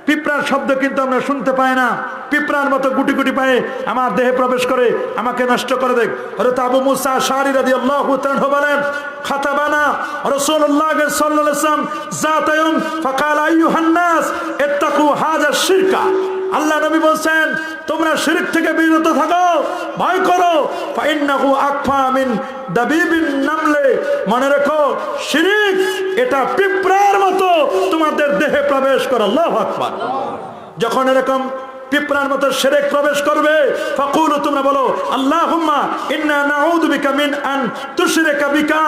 পিঁপড়ার শব্দ কিন্তু আমরা শুনতে পাই না। পিঁপড়ার মতো গুটি গুটি পায়ে আমার দেহে প্রবেশ করে, আমাকে নষ্ট করে দেয়। হযরত আবু মুসা আশআরী রাদিয়াল্লাহু তাআলা বলেন, খাতাবানা রাসূলুল্লাহ সাল্লাল্লাহু আলাইহি ওয়াসাল্লাম যাতা ইয়াউম ফাকালা আইয়ুহান নাস ইত্তাকু হাযা শিরকা। আল্লাহ নবী বলেন, তোমরা শিরক থেকে বিরত থাকো, ভয় করো। ফাইন্নাহু আকফা মিন দাবিবিন নামলে। মনে রাখো, শিরক এটা পিঁপড়ার মতো তোমাদের দেহে প্রবেশ করে। আল্লাহু আকবার। যখন এরকম পিঁপড়ার মতো শিরক প্রবেশ করবে, ফাকুলু, তোমরা বলো, আল্লাহুম্মা ইন্না নাউযু বিকা মিন আন তুশরিকা বিকা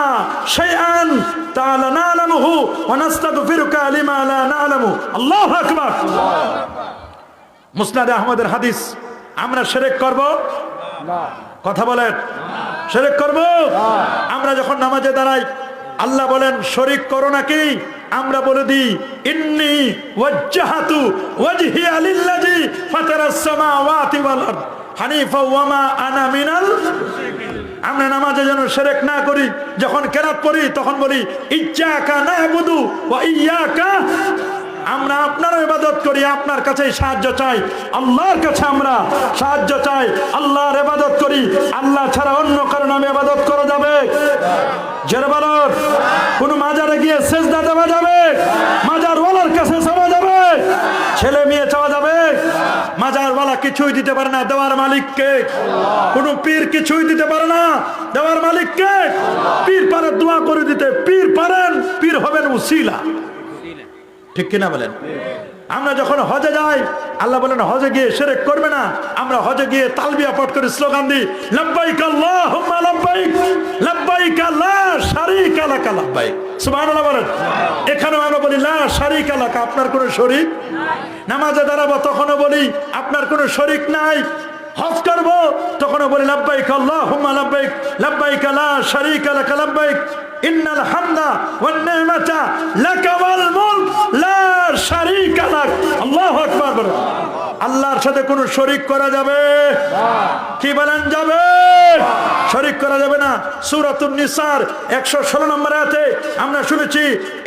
শাইআন লা না'লামুহু ওয়া নাস্তাগফিরুকা লিমা লা না'লামু। আল্লাহু আকবার। মুসনাদ আহমদের হাদিস। আমরা শিরক করব না? কথা বলেন, শিরক করব? আমরা যখন নামাজে দাঁড়াই, আল্লাহ বলেন শরীক করো নাকি? আমরা বলে দিই, ইন্নী ওয়াজ্জাহাতু ওয়াজহিয়া লিল্লাযী ফাতারাস সামাওয়াতি ওয়াল আরদ হানিফা ওয়া মা আনা মিনাল মুশরিকিন। আমরা নামাজে যেন শিরক না করি। যখন কেরাত পড়ি তখন বলি, ইয়্যাকা না'বুদু ওয়া ইয়্যাকা। আমরা আপনার ইবাদত করি, আপনার কাছে সাহায্য চাই, আল্লাহর কাছে আমরা সাহায্য চাই, আল্লাহর ইবাদত করি। আল্লাহ ছাড়া অন্য কারো নামে ইবাদত করা যাবে? জোরে বলুন। কোন মাজারে গিয়ে সিজদা দেওয়া যাবে? মাজারওয়ালার কাছে চাওয়া যাবে? ছেলে মেয়ে চাওয়া যাবে? মাজারওয়ালা কিছুই দিতে পারে না, দেওয়ার মালিক কে? কোন পীর কিছুই দিতে পারে না, দেওয়ার মালিক কে? পীর পারে দোয়া করে দিতে, পীর পারেন, পীর হবেন উসিলা, ঠিক কিনা বলেন? আমরা যখন হজে যাই, আল্লাহ বলেন হজে গিয়ে শিরক করবে না। আমরা হজে গিয়ে তালবিয়া পাঠ করে স্লোগান দিই, লাব্বাইক আল্লাহুম্মা লাব্বাইক, লাব্বাইক লা শারীকা লাক লাব্বাইক। সুবহানাল্লাহ বলেন। এখানেও আমরা বলি লা শারীকা লাক, আপনার কোনো শরীক নাই। নামাজে দাঁড়াবো তখনও বলি আপনার কোনো শরীক নাই। হজ করব তখনও বলি লাব্বাইক আল্লাহুম্মা লাব্বাইক, লাব্বাইক লা শারীকা লাক লাব্বাইক, ইন্নাল হামদা ওয়ান নি'মাতা লাকা ওয়াল মুলক লা শারীকা লাক। আল্লাহু আকবার বলেন। আল্লাহর সাথে কোনো শরীক করা যাবে না? কি বলেন, যাবে? শরীক করা যাবে না। সূরাতুন নিসার 116 নম্বর আয়াতে আমরা শুনেছি,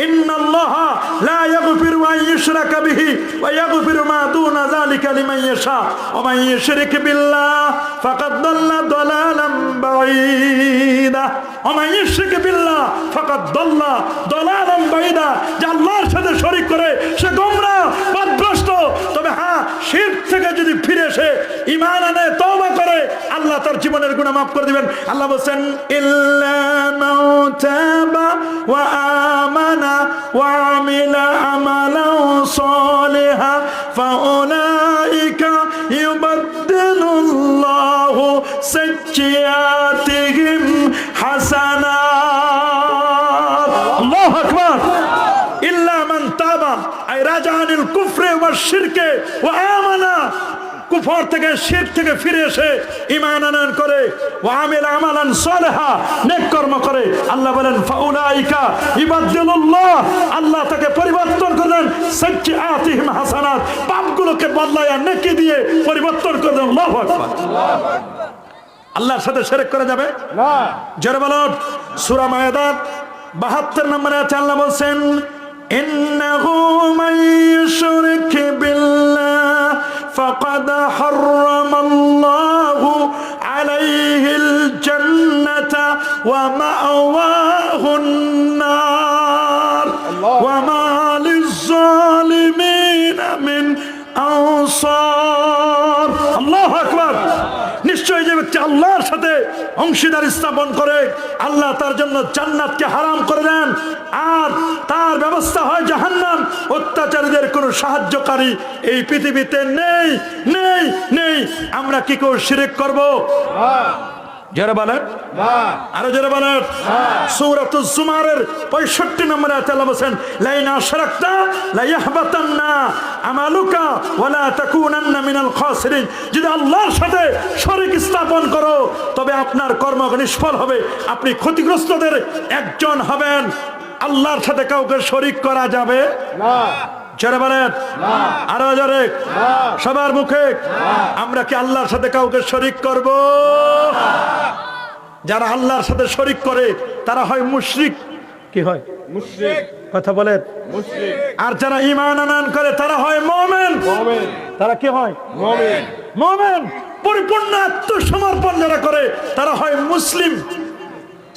ইন্নাল্লাহা লা ইয়াগফিরু আন ইউশরাকা বিহি ওয়া ইয়াগফিরু মা দুনা যালিকা লিমান ইয়াশা ওয়া মান ইউশরিক বিল্লাহ ফাকাদ দাল্লা দালালাম বাঈদা। ওয়া মান ইউশরিক বিল্লাহ ফাকাদ দাল্লা দালালাম বাঈদা। যে আল্লাহর সাথে শরীক করে সে গোমরাহ, পথভ্রষ্ট। তবে হ্যাঁ, শিরক থেকে যদি ফিরে এসে ঈমান আনে, তওবা করে, আল্লাহ তার জীবনের গুনাহ মাফ করে দিবেন। আল্লাহ বলেন, ইল্লা মান তাবা ওয়া আমানা ওয়া আমিলা আমালান সালিহা ফাউলাইকা ইউবাদদিলুল্লাহু সাইয়্যাতিহিম হাসানাত। আল্লাহু আকবার। ইল্লা মান তাবা আই রাজানিল কুফরি ওয়া শিরকে ওয়া আমানা। কুফর থেকে, শিরক থেকে ফিরে এসে ঈমান আনয়ন করে, ওয়া আমিলা আমালান সালিহা, নেক কর্ম করে, আল্লাহ বলেন ফাউলাইকা ইবাদদিলুল্লাহ, আল্লাহ তাকে পরিবর্তন করেন, সাইয়্যাতিহিম হাসানাত, পাপগুলোকে বদলায়া নেকি দিয়ে পরিবর্তন করেন। আল্লাহু আকবার। আল্লাহর সাথে শিরক করা যাবে না? জোরে বলুন। সূরা মায়েদা 72 নম্বর আয়াতে আল্লাহ বলেন, ইন্নাহু মান ইউশরিক বিল্লাহ ফাকাদ হারামাল্লাহু আলাইহিল জান্নাতা ওয়া মা'ওয়াহুন নার ওয়া মা লিয-যালিমিনা মিন আনসার। আল্লাহু আকবার। নিশ্চয়ই যে ব্যক্তি আল্লাহ আল্লাহর সাথে অংশীদার স্থাপন করে আল্লাহ তার জন্য জান্নাতকে হারাম করে দেন, আর তার ব্যবস্থা হয় জাহান্নাম। অত্যাচারীদের কোনো সাহায্যকারী এই পৃথিবীতে নেই নেই নেই। আমরা কি কেউ শিরক করব? যারা বলেন আরো যারা বলেন সূরাতুজ জুমারের 65 নম্বরে আল্লাহ বলেন লাইন আশরাকতা লা ইয়াহবাতান্না আমালুকা ওয়া লা তাকুনান্না মিনাল খাসিরিন। যদি আল্লাহর সাথে শরীক স্থাপন করো তবে আপনার কর্ম নিষ্ফল হবে, আপনি ক্ষতিগ্রস্তদের একজন হবেন। আল্লাহর সাথে কাউকে শরীক করা যাবে না। যারা বলেন আরো জোরে সবার মুখে, আমরা কি আল্লাহর সাথে কাউকে শরীক করব? যারা আল্লাহর সাথে শরীক করে তারা হয় মুশরিক। কি হয়? মুশরিক। কথা বলেন মুশরিক। আর যারা ঈমান আনয়ন করে তারা হয় মুমিন। মুমিন। তারা কি হয়? মুমিন। মুমিন। পরিপূর্ণ আত্মসমর্পণ যারা করে তারা হয় মুসলিম।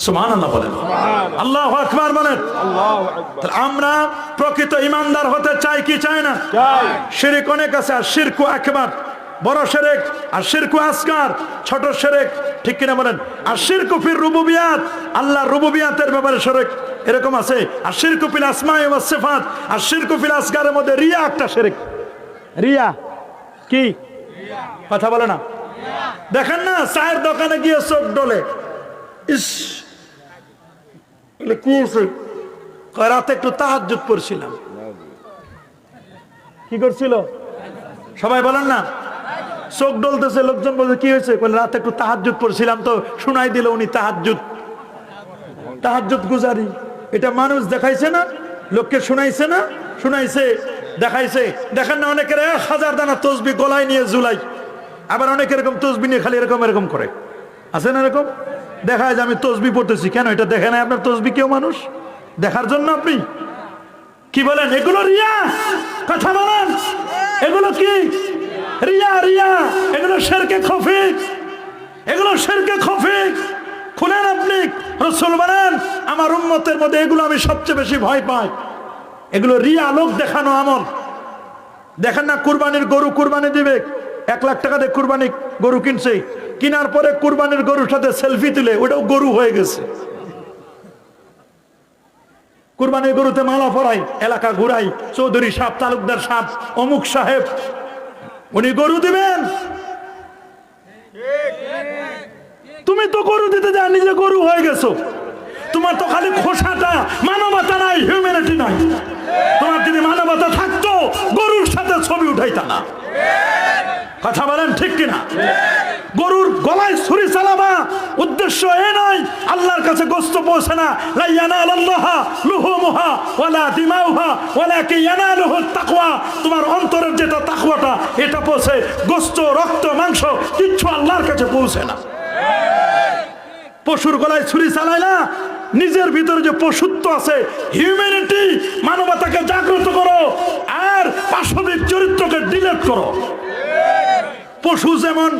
সুবহানাল্লাহ বলেন, আল্লাহু আকবার বলেন। আল্লাহু আকবার। আমরা প্রকৃত ঈমানদার হতে চাই কি চাই না? চাই। শিরক অনেক আছে, আর শিরকু আকবার বড় শিরক, আর শিরকু আসগার ছোট শিরক, ঠিক কিনা বলেন? আর শিরকু ফির রুবুবিয়াত, আল্লাহর রুবুবিয়াতের ব্যাপারে শিরক এরকম আছে। আর শিরকু ফিল আসমাই ওয়াস সিফাত, আর শিরকু ফিল আসগারের মধ্যে রিয়া একটা শিরক। রিয়া কি? কথা বলে না। দেখেন না চায়ের দোকানে গিয়ে চোখ ডলে, ইস কি হয়েছে? রাতে একটু তাহাজ্জুদ পড়ছিলাম। কি করছিল? সবাই বলেন না। চোখ ডলতেছে, লোকজন বলছে কি হয়েছে? রাতে একটু তাহাজ্জুদ পড়ছিলাম তো শোনাই দিল উনি তাহাজ্জুদ গুজারি। এটা মানুষ দেখাইছে না, লোককে শোনাইছে না, শোনাইছে দেখাইছে। দেখেন না অনেকের 1000 দানা তসবিহ গলায় নিয়ে ঝুলাই, আবার অনেকে এরকম তসবিহ নিয়ে খালি এরকম এরকম করে। আছে না এরকম? দেখায় যে আমি তসবিহ পড়তেছি। কেন? এটা দেখে নাই আপনার তসবিহ কেউ মানুষ দেখার জন্য? আপনি কি বলেন? এগুলো রিয়া। কথা বলেন, এগুলো কি? রিয়া। রিয়া এগুলো শিরকে খফি, এগুলো শিরকে খফি। খুলেন আপনি। রাসূল বলেন আমার উম্মতের মধ্যে এগুলো আমি সবচেয়ে বেশি ভয় পাই। এগুলো রিয়া, লোক দেখানো আমল। দেখেন না কুরবানির গরু কুরবানি দিবে, 1 লাখ টাকা দিয়ে কুরবানি গরু কিনছে, কিনার পরে কুরবানির গরুর সাথে সেলফি তুলে ওটাও গরু হয়ে গেছে। কুরবানির গরুতে মালা পরাই, এলাকা ঘুরাই, চৌধুরী সাহেব, তালুকদার সাহেব, অমুক সাহেব, উনি গরু দিবেন। তুমি তো গরু দিতে যা নিজে গরু হয়ে গেছো। তোমার তো খালি খোসাটা, মানবতা নাই, হিউম্যানিটি নাই। তোমার যদি মানবতা থাকতো গরুর সাথে ছবি উঠাইতা না। কথা বলেন ঠিক কিনা? গরুর গলায় ছুরি চালাবা, উদ্দেশ্য এ নয় আল্লাহর কাছে গোশত পৌঁছে না। লা ইয়ানালাল্লাহা লুহুমুহা ওয়ালা দিমাউহা ওয়ালাকিন ইয়ানালুহুত তাকওয়া। তোমার অন্তরের যেটা তাকওয়াটা এটা পৌঁছে, গোশত রক্ত মাংস কিচ্ছু আল্লাহর কাছে পৌঁছে না। পশুর গলায় ছুরি চালায় না, নিজের ভিতরে যে পশুত্ব আছে, হিউম্যানিটি, মানবতাকে জাগ্রত করো, আর পাশবিক চরিত্রকে ডিলিট করো। পশু যেমন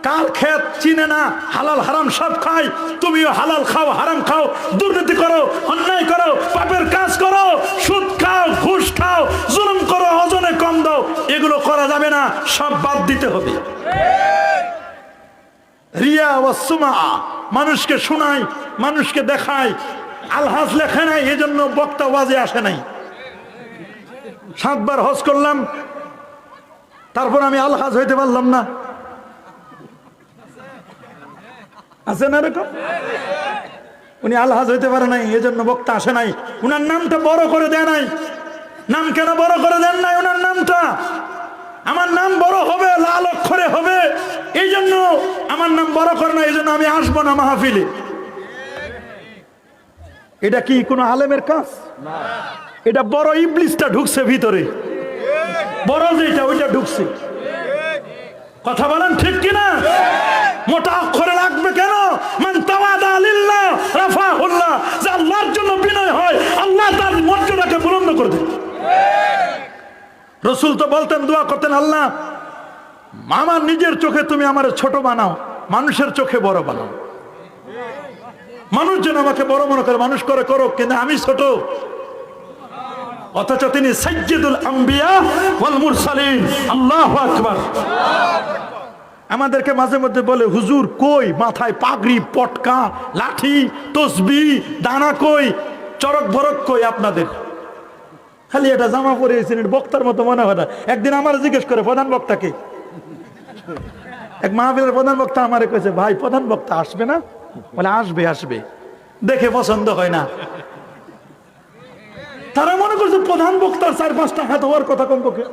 কাল খেত চিনে না, হালাল হারাম সব খায়, তুমিও হালাল খাও, হারাম খাও, দুর্নীতি করো, অন্যায় করো, পাপের কাজ করো, সুদ খাও, ঘুষ খাও, জুলুম করো, ওজনে কম দাও, এগুলো করা যাবে না, সব বাদ দিতে হবে। রিয়া ওয়া সুমা, মানুষকে শোনায়, মানুষকে দেখায়, আলহাজ লেখে নাই, এজন্য বক্তা ওয়াজে আসে নাই। 7 বার হজ করলাম, তারপর আমি আলহাজ হইতে পারলাম না। আছে না এরকম? উনি আলহাজ হইতে পারে নাই, এজন্য বক্তা আসে নাই। উনার নামটা বড় করে দেয় নাই। নাম কেন বড় করে দেন নাই? ওনার নামটা, আমার নাম বড় হবে, লাল অক্ষরে হবে, এই জন্য আমার নাম বড় করে না, এই জন্য আমি আসবো না মাহফিলে। এটা কি কোনো আলেমের কাজ? এটা বড় ইবলিসটা ঢুকছে ভিতরে, বড় যেটা ওইটা ঢুকছে। কথা বলেন ঠিক কিনা? মোটা অক্ষরে লাগবে কেন? মান তাওয়াদা লিল্লাহ রাফাহুল্লাহ। যে আল্লাহর জন্য বিনয় হয়, আল্লাহ তার মর্যাদাকে বুলন্দ করে দেন। রাসূল তো বলতেন, দোয়া করতেন, আল্লাহ আমার নিজের চোখে তুমি আমার ছোট বানাও, মানুষের চোখে বড় বানাও। মানুষ যেন আমাকে বড় মনে করে, মানুষ করে করো, কিন্তু আমি ছোট। অথচ তিনি সাইয়্যিদুল আম্বিয়া ওয়াল মুরসালিন। আল্লাহু আকবার। আমাদেরকে মাঝে মধ্যে বলে, হুজুর কই মাথায় পাগড়ি, পটকা, লাঠি, তসবি, দানা কই, চরক ভরক কই আপনাদের? খালি এটা জামা পরেছেন, বক্তার মতো মনে হয় না। একদিন আমার জিজ্ঞেস করে প্রধান বক্তাকে, এক মাহফিলের প্রধান বক্তা আমারে কইছে, ভাই প্রধান বক্তা আসবে না? বলে আসবে আসবে, দেখে পছন্দ হয় না। তারা মনে করছে প্রধান বক্তার 4-5টা হাত হওয়ার কথা কমপক্ষে।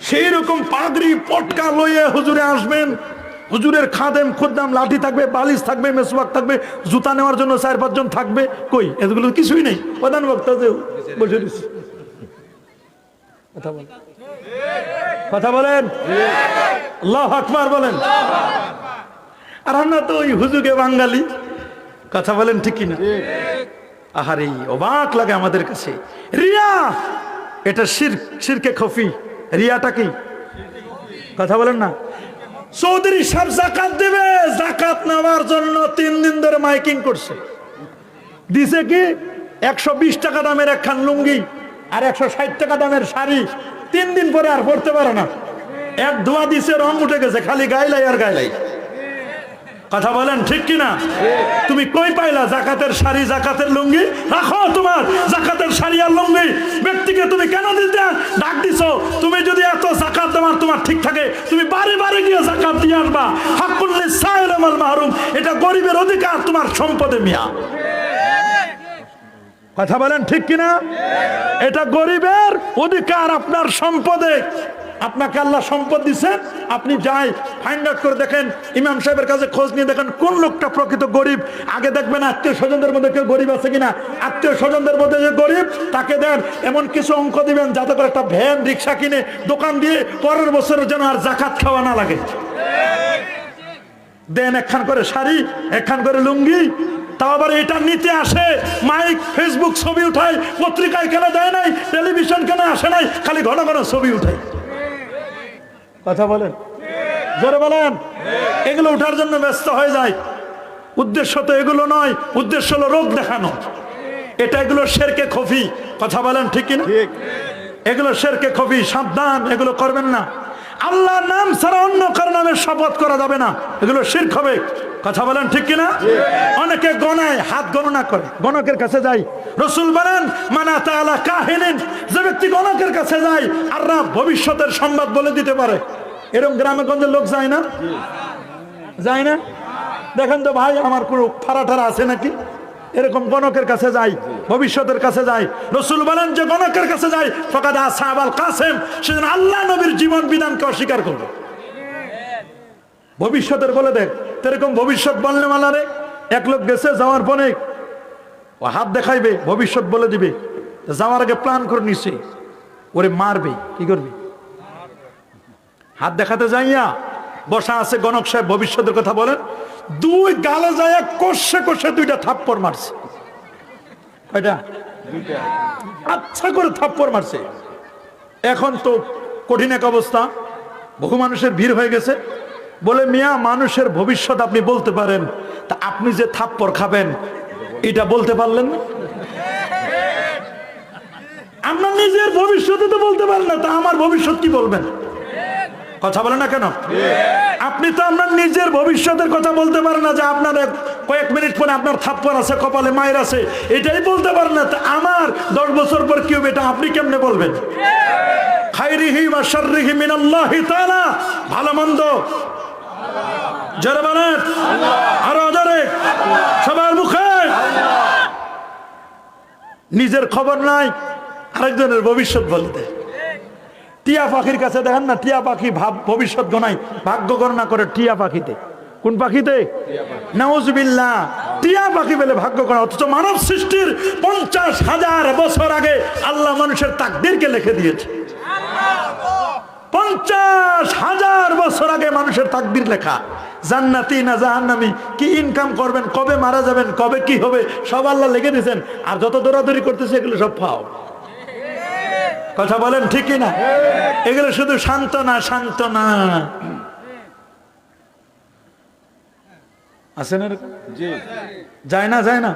সেই রকম পাগড়ি পটকা লইয়ে হুজুরে আসবেন। হুজুরের খাদেম খুদ্দাম, লাঠি থাকবে, বালিশ থাকবে, মেসওয়াক থাকবে, জুতা নেওয়ার জন্য 4-5 জন থাকবে। কই এগুলো কিছুই নেই। প্রধান বক্তা যে বসে দিচ্ছে। কথা বলেন, আল্লাহু আকবার বলেন। আর আমরা তো ওই হুজুগে বাঙালি। কথা বলেন ঠিক কিনা? আহারে অবাক লাগে আমাদের কাছে। রিয়া, এটা শিরকে খফি। রিয়াটা কি? কথা বলেন না। চৌধুরী সাহেব যাকাত দেবে, যাকাত নেওয়ার জন্য 3 দিন ধরে মাইকিং করছে। দিছে কি 120 টাকা দামের একখান লুঙ্গি আর 160 টাকা দামের শাড়ি। 3 দিন পরে আর পড়তে পারে না। এক ধোয়া দিছে, রং উঠে গেছে, খালি গাইলাই আর গাইলাই। কথা বলেন ঠিক কিনা? তুমি কই পাইলা জাকাতের শাড়ি, জাকাতের লুঙ্গি? রাখো তোমার জাকাতের শাড়ি আর লুঙ্গি। ব্যক্তিকে তুমি কেন দিতে ডাক দিছো? তুমি যদি এত জাকাত দেওয়ার তোমার ঠিক থাকে, তুমি বাড়ি বাড়ি গিয়ে জাকাত দিয়ে আসবা। হাক্কুল লিসাইল ওয়াল মাহরুম, এটা গরিবের অধিকার, তোমার সম্পদে মিয়া। কথা বলেন ঠিক কিনা? এটা গরিবের অধিকার, আপনার সম্পদে। আপনাকে আল্লাহ সম্পদ দিচ্ছেন, আপনি যাই ফাইন্ড আউট করে দেখেন, ইমাম সাহেবের কাছে খোঁজ নিয়ে দেখেন কোন লোকটা প্রকৃত গরিব। আগে দেখবেন আত্মীয় স্বজনদের মধ্যে কেউ গরিব আছে কিনা। আত্মীয় স্বজনদের মধ্যে যে গরিব তাকে দেন, এমন কিছু অঙ্ক দিবেন যাতে করে একটা ভ্যান রিক্সা কিনে দোকান দিয়ে পরের বছরের জন্য আর জাকাত খাওয়া না লাগে। দেন একখান করে শাড়ি, একখান করে লুঙ্গি। তাও আবার এটা নিতে আসে মাইক, ফেসবুক ছবি উঠায়, পত্রিকায় কেন দেয় নাই, টেলিভিশন কেন আসে নাই, খালি ঘন ঘন ছবি উঠায়। কথা বলেন, জোরে বলেন। এগুলো উঠার জন্য ব্যস্ত হয়ে যায়। উদ্দেশ্য তো এগুলো নয়, উদ্দেশ্য হলো রোগ দেখানো। এটা এগুলো শিরকে খফি। কথা বলেন ঠিক কিনা? এগুলো শিরকে খফি, সাবধান, এগুলো করবেন না। আল্লাহর নাম ছাড়া অন্য কারো নামে শপথ করা যাবে না, এগুলো শিরক হবে। কথা বলেন ঠিক কিনা? অনেকে গণায়, হাত গণনা করে, গণকের কাছে যায়। রাসূল বলেন, মান আতা আলা কাহিনিন, যে ব্যক্তি গণকের কাছে যায় আর ভবিষ্যতের সংবাদ বলে দিতে পারে। এরকম গ্রামে গঞ্জে লোক যায় না? যায় না? দেখেন তো ভাই, আমার কোনো ফাড়া ঠাড়া আছে নাকি? এরকম গণকের কাছে যাই, ভবিষ্যতের কাছে যাই। রাসূল বলেন যে গণকের কাছে যাই ফাকাদ আসহাবাল কাসেম, সেজন্য আল্লাহ নবীর জীবন বিধানকে অস্বীকার করবে। ভবিষ্যতের বলে দেখ, এরকম ভবিষ্যৎ বললে মালারে। এক লোক গেছে, যাওয়ার পরে ও হাত দেখাইবে, ভবিষ্যৎ বলে দিবে। যাওয়ার আগে প্ল্যান করে নিছে, ওরে মারবে। কি করবি? হাত দেখাতে যাইয়া বসা আছে গণক সাহেব, ভবিষ্যতের কথা বলেন। 2 গালে যায় কষে কষে 2টা থাপ্পড় মারছে। কয়টা? 2টা। আচ্ছা করে থাপ্পড় মারছে। এখন তো কঠিন এক অবস্থা, বহু মানুষের ভিড় হয়ে গেছে। বলে, মিয়া মানুষের ভবিষ্যৎ আপনি বলতে পারেন, তা আপনি যে থাপ্পড় খাবেন এটা বলতে পারলেন না? আমরা নিজের ভবিষ্যতে তো বলতে পারেন না, তা আমার ভবিষ্যৎ কি বলবেন? কথা বলে না কেন? আপনি তো আপনার নিজের ভবিষ্যতের কথা বলতে পারেন না, যে আপনার কয়েক মিনিট পরে আপনার থাপ্পড় আছে, কপালে মায়ের আছে, এটাই বলতে পারেন না। তা আমার 10 বছর পর কি হবে এটা আপনি কেমনে বলবেন? খাইরিহি ওয়া শাররিহি মিনাল্লাহি তাআলা, ভালো মন্দ যারা বলেন আরো জোরে সবার মুখে। নিজের খবর নাই, আরেকজনের ভবিষ্যৎ বলতে। টিয়া পাখির কাছে দেখেন না, টিয়া পাখি ভবিষ্যৎ গণায়, ভাগ্য গণনা করে টিয়া পাখিতে। কোন পাখিতে? নাউজুবিল্লাহ, টিয়া পাখি বলে ভাগ্য গণনা। অথচ মানব সৃষ্টির 50,000 বছর আগে আল্লাহ মানুষের তাকদীরকে লিখে দিয়েছে। 50,000 বছর আগে মানুষের তাকদীর লেখা। জান্নাতি না জাহান্নামী, কি ইনকাম করবেন, কবে মারা যাবেন, কবে কি হবে, সব আল্লাহ লিখে দিয়েছেন। আর যত দৌড়াদৌড়ি করতেছে এগুলো সব ফাও। কথা বলেন ঠিক কিনা? এগুলো শুধু সান্ত্বনা, সান্ত্বনা। আছে না? যায় না, যায় না।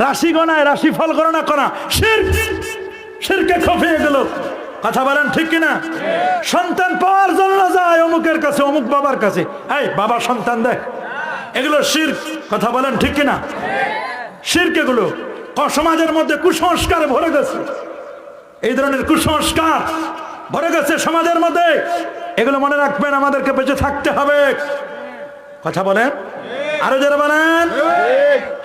রাশি গণায়, রাশি ফল গণনা করা শিরক, শিরকে খফি। এগুলো কথা বলেন ঠিক কিনা? সন্তান পাওয়ার জন্য যায় অমুকের কাছে, অমুক বাবার কাছে, এই বাবা সন্তান দেখ, এগুলো শিরক। কথা বলেন ঠিক কিনা? শিরক এগুলো। সমাজের মধ্যে কুসংস্কার ভরে গেছে, এই ধরনের কুসংস্কার ভরে গেছে সমাজের মধ্যে। এগুলো মনে রাখবেন, আমাদেরকে বেঁচে থাকতে হবে। কথা বলেন, আরো যারা বলেন।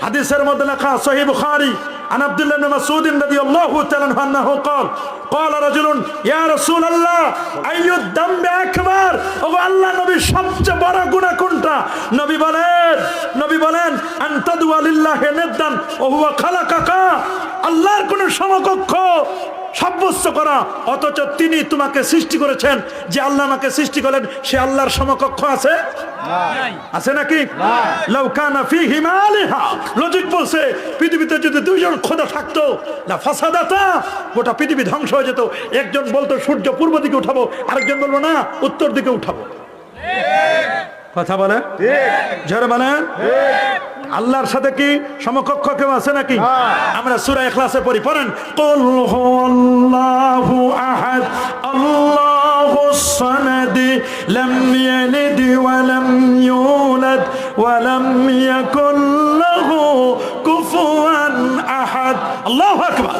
হাদিসের মধ্যে লেখা সহিহ বুখারী عن عبد الله بن مسعود رضي الله تعالى عنه أنه قال قال رجل يا رسول الله أي الذنب أكبر ওগো আল্লাহ নবী সবচেয়ে বড় গুনাহ কোনটা? নবী বলেন আন তাদওয়া লিল্লাহি নিদ্দান ওয়া হুয়া খালাকাকা, আল্লাহর কোন সমকক্ষ সাব্যস্ত করা, অথচ তিনি তোমাকে সৃষ্টি করেছেন। যে আল্লাহ আমাকে সৃষ্টি করলেন সে আল্লাহর সমকক্ষ আছে? আছে নাকি? লাউ কানা ফীহিমা আলিহা, লজিক বলছে পৃথিবীতে যদি দুইজন খোদা থাকতো লা ফাসাদাতা, গোটা পৃথিবী ধ্বংস হয়ে যেত। একজন বলতো সূর্য পূর্ব দিকে উঠাবো, আরেকজন বলবো না উত্তর দিকে উঠাবো। কথা বলে জোরে বলেন। আল্লাহর সাথে কি সমকক্ষ কেউ আছে নাকি? আমরা সূরা ইখলাসে পড়ি, পড়েন কুল হুয়াল্লাহু আহাদ আল্লাহুস সামাদ লাম ইয়ালিদ ওয়া লাম ইউলাদ ওয়া লাম ইয়াকুল লাহু কুফুয়ান আহাদ। আল্লাহু আকবার।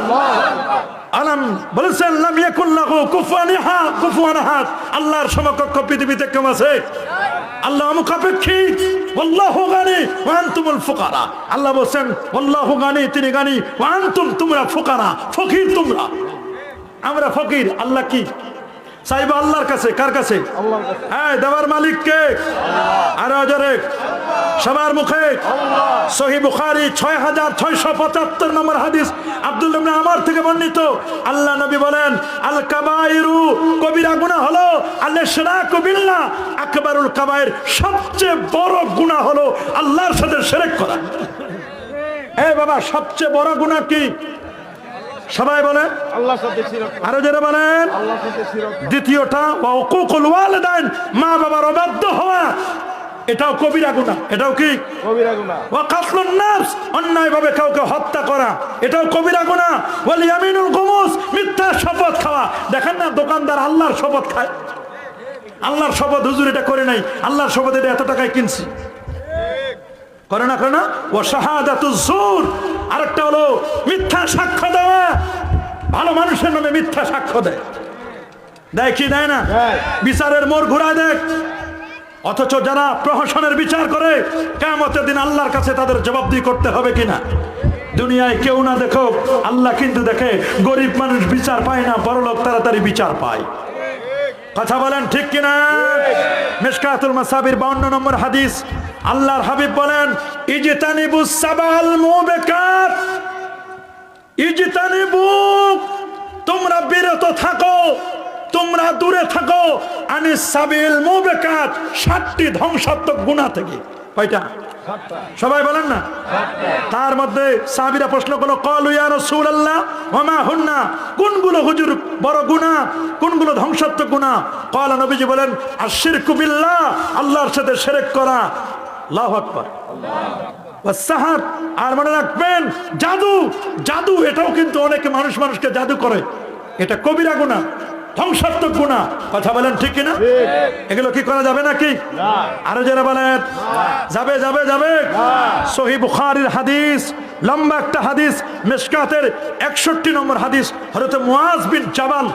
আলাম বলেছেন লাম ইয়াকুল লাহু কুফুয়ান আহাদ, আল্লাহর সমকক্ষ পৃথিবীতে কেউ আছে? আল্লাহ মুখাপেক্ষী, আল্লাহু গানি ওয়া আনতুমুল ফুকারা। আল্লাহ বলেন আল্লাহু গানি, তিনি গানি, ওয়া আনতুম, তোমরা ফুকারা, ফকির তোমরা। আমরা ফকির, আল্লাহ কি চাইবো? আল্লাহর কাছে। কার কাছে? আল্লাহর কাছে। হ্যাঁ, দেওয়ার মালিক কে? আর আজরে সবার মুখে সহিহ বুখারী 6675 নম্বর হাদিস, আব্দুল্লাহ ইবনে আমর থেকে বর্ণিত। আল্লাহ নবী বলেন আল কাবাইরু, কবিরা গুনাহ হলো আল ইশরাকু বিল্লাহ, আকবারুল কাবায়ের, সবচেয়ে বড় গুনাহ হলো আল্লাহর সাথে শিরক করা। এই বাবা, সবচেয়ে বড় গুনাহ কি? সবাই বলেন আল্লাহর সাথে শিরক। আরো যারা বলেন আল্লাহর সাথে শিরক। দ্বিতীয়টা ওয়া উকুকুল ওয়ালিদাইন, মা বাবার অবাধ্য হওয়া, এটাও কবিরা গুনাহ। এটাও কি? কবিরা গুনাহ। ওয়া কাতলুন নাফস, অন্যায়ভাবে কাউকে হত্যা করা, এটাও কবিরা গুনাহ। ওয়াল ইয়ামিনুল গুমুস, মিথ্যা শপথ খাওয়া। দেখেন না দোকানদার আল্লাহর শপথ খায়, আল্লাহর শপথ হুজুর এটা করে নাই, আল্লাহর শপথ এটা এত টাকায় কিনছি, করে না করে না। ওয়া শাহাদাতুজ জুর, আরেকটা হলো মিথ্যা সাক্ষ্য দেওয়া। ভালো মানুষের নামে মিথ্যা সাক্ষ্য দেয়, দেয় কি দেয় না? বিচারের মোড় ঘুরায় দেয়। অথচ যারা প্রহসনের বিচার করে কিয়ামতের দিন আল্লাহর কাছে তাদের জবাবদিহি করতে হবে কিনা? দুনিয়ায় কেউ না দেখো, আল্লাহ কিন্তু দেখে। গরিব মানুষ বিচার পায় না, বড়লোক তাড়াতাড়ি বিচার পায়। কথা বলেন ঠিক কিনা? মিশকাতুল মাসাবির 52 নম্বর হাদিস, আল্লাহর হাবিব বলেন ইজতানিবুস সাবাল মুবিকাত, ইজতানিবু, তোমরা বিরত থাকো, তোমরা দূরে থাকো, আনিস সাবিল মুবিকাত, 7টি ধ্বংসাত্মক গুনাহ থেকে। কয়টা? সবাই বলেন না। তার মধ্যে সাহাবীরা প্রশ্ন করলো ক্বালু ইয়া রাসূলুল্লাহ ওয়া মা হুন্না, কোনগুলো হুজুর বড় গুনাহ, কোনগুলো ধ্বংসাত্মক গুনাহ? ক্বালা, নবীজি বলেন আশরিকু বিল্লাহ, আল্লাহর সাথে শিরক করা। আল্লাহু আকবার। ওয়াসসাহার, আর মনে রাখবেন জাদু, এটাও কিন্তু অনেকে মানুষকে জাদু করে, এটা কবিরা গুনাহ, ধ্বংসাত্মক গুনাহ। কথা বলেন ঠিক কিনা? এগুলো কি করা যাবে নাকি? আরো যারা বলেন যাবে যাবে যাবে। সহিহ বুখারীর হাদিস, লম্বা একটা হাদিস, মিশকাতের 61 নম্বর হাদিস, হযরত মুআজ বিন জাবাল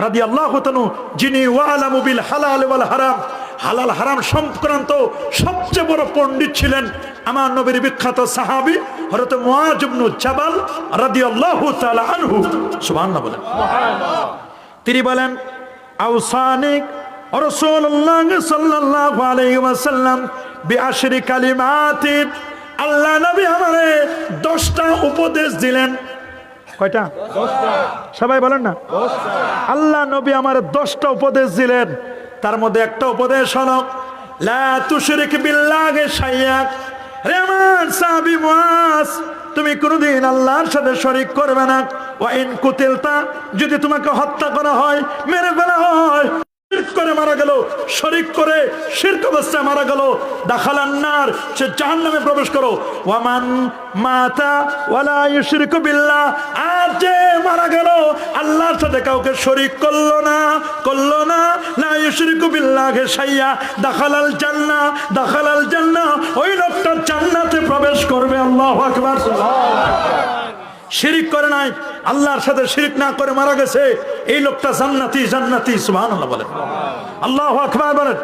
রাদিয়াল্লাহু তাআলা, যিনি ওয়ালামু বিল হালাল ওয়াল হারাম, হালাল হারাম সংক্রান্ত সবচেয়ে বড় পণ্ডিত ছিলেন, আমার নবীর বিখ্যাত সাহাবী হযরত মুআজ ইবনে জাবাল রাদিয়াল্লাহু তাআলা আনহু। সুবহানাল্লাহ বলেন। তিনি বলেন আওসানিক রাসূলুল্লাহ সাল্লাল্লাহু আলাইহি ওয়াসাল্লাম বিআশরি কালিমাতিন, আল্লাহ নবী আমারে 10টা উপদেশ দিলেন। কয়টা? 10টা। সবাই বলেন না। 10টা। আল্লাহ নবী আমারে 10টা উপদেশ দিলেন। তার মধ্যে একটা উপদেশ হলো লা তুশরিক বিল্লাহি শাইআ। রে আমার সাহাবী মুআজ, তুমি কোনদিন আল্লাহর সাথে শরীক করবে না। ওয়া ইন কুতিলতা, যদি তোমাকে হত্যা করা হয়, মেরে ফেলা হয়, শিরক করে মারা গেল, শরীক করে শিরক অবস্থায় মারা গেল, দাখালান নার, সে জাহান্নামে প্রবেশ করো। ওয়ামান মাতা ওয়ালা ইউশরিকু বিল্লাহ, আর যে মারা গেল আল্লাহর সাথে কাউকে শরীক করলো না, লা ইউশরিকু বিল্লাহি শাইয়া দাখালাল জান্নাহ, দাখালাল জান্নাহ, ওই লোকটা জান্নাতে প্রবেশ করবে। আল্লাহু আকবার। শিরিক করে নাই, আল্লাহর সাথে শিরিক না করে মারা গেছে, এই লোকটা জান্নাতি। সুবহানাল্লাহ বলেন, আল্লাহু আকবার বলেন।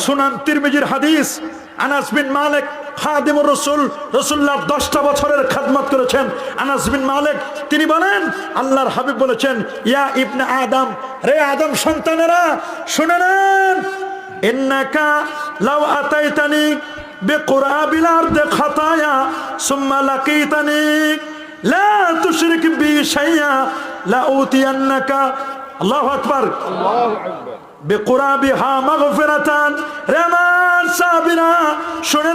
সুনান তিরমিজির হাদিস, আনাস বিন মালিক খাদিমুর রাসূল, রাসূলুল্লাহ 10টা বছরের খেদমত করেছেন। আনাস বিন মালিক তিনি বলেন, আল্লাহর হাবিব বলেছেন, ইয়া ইবনে আদম, রে আদম সন্তানেরা শুনে নেন, ইন্নাকা লাউ আতাইতানি বিকুরাবিল আরদি খাতায়া সুম্মা লাকিতানি লা তুশরিক বি শাইয়া লা উতিয়ান্নাকা, আল্লাহু আকবার, বিকুরাবিহা মাগফিরাতান। রে আমার সাহাবীরা শুনে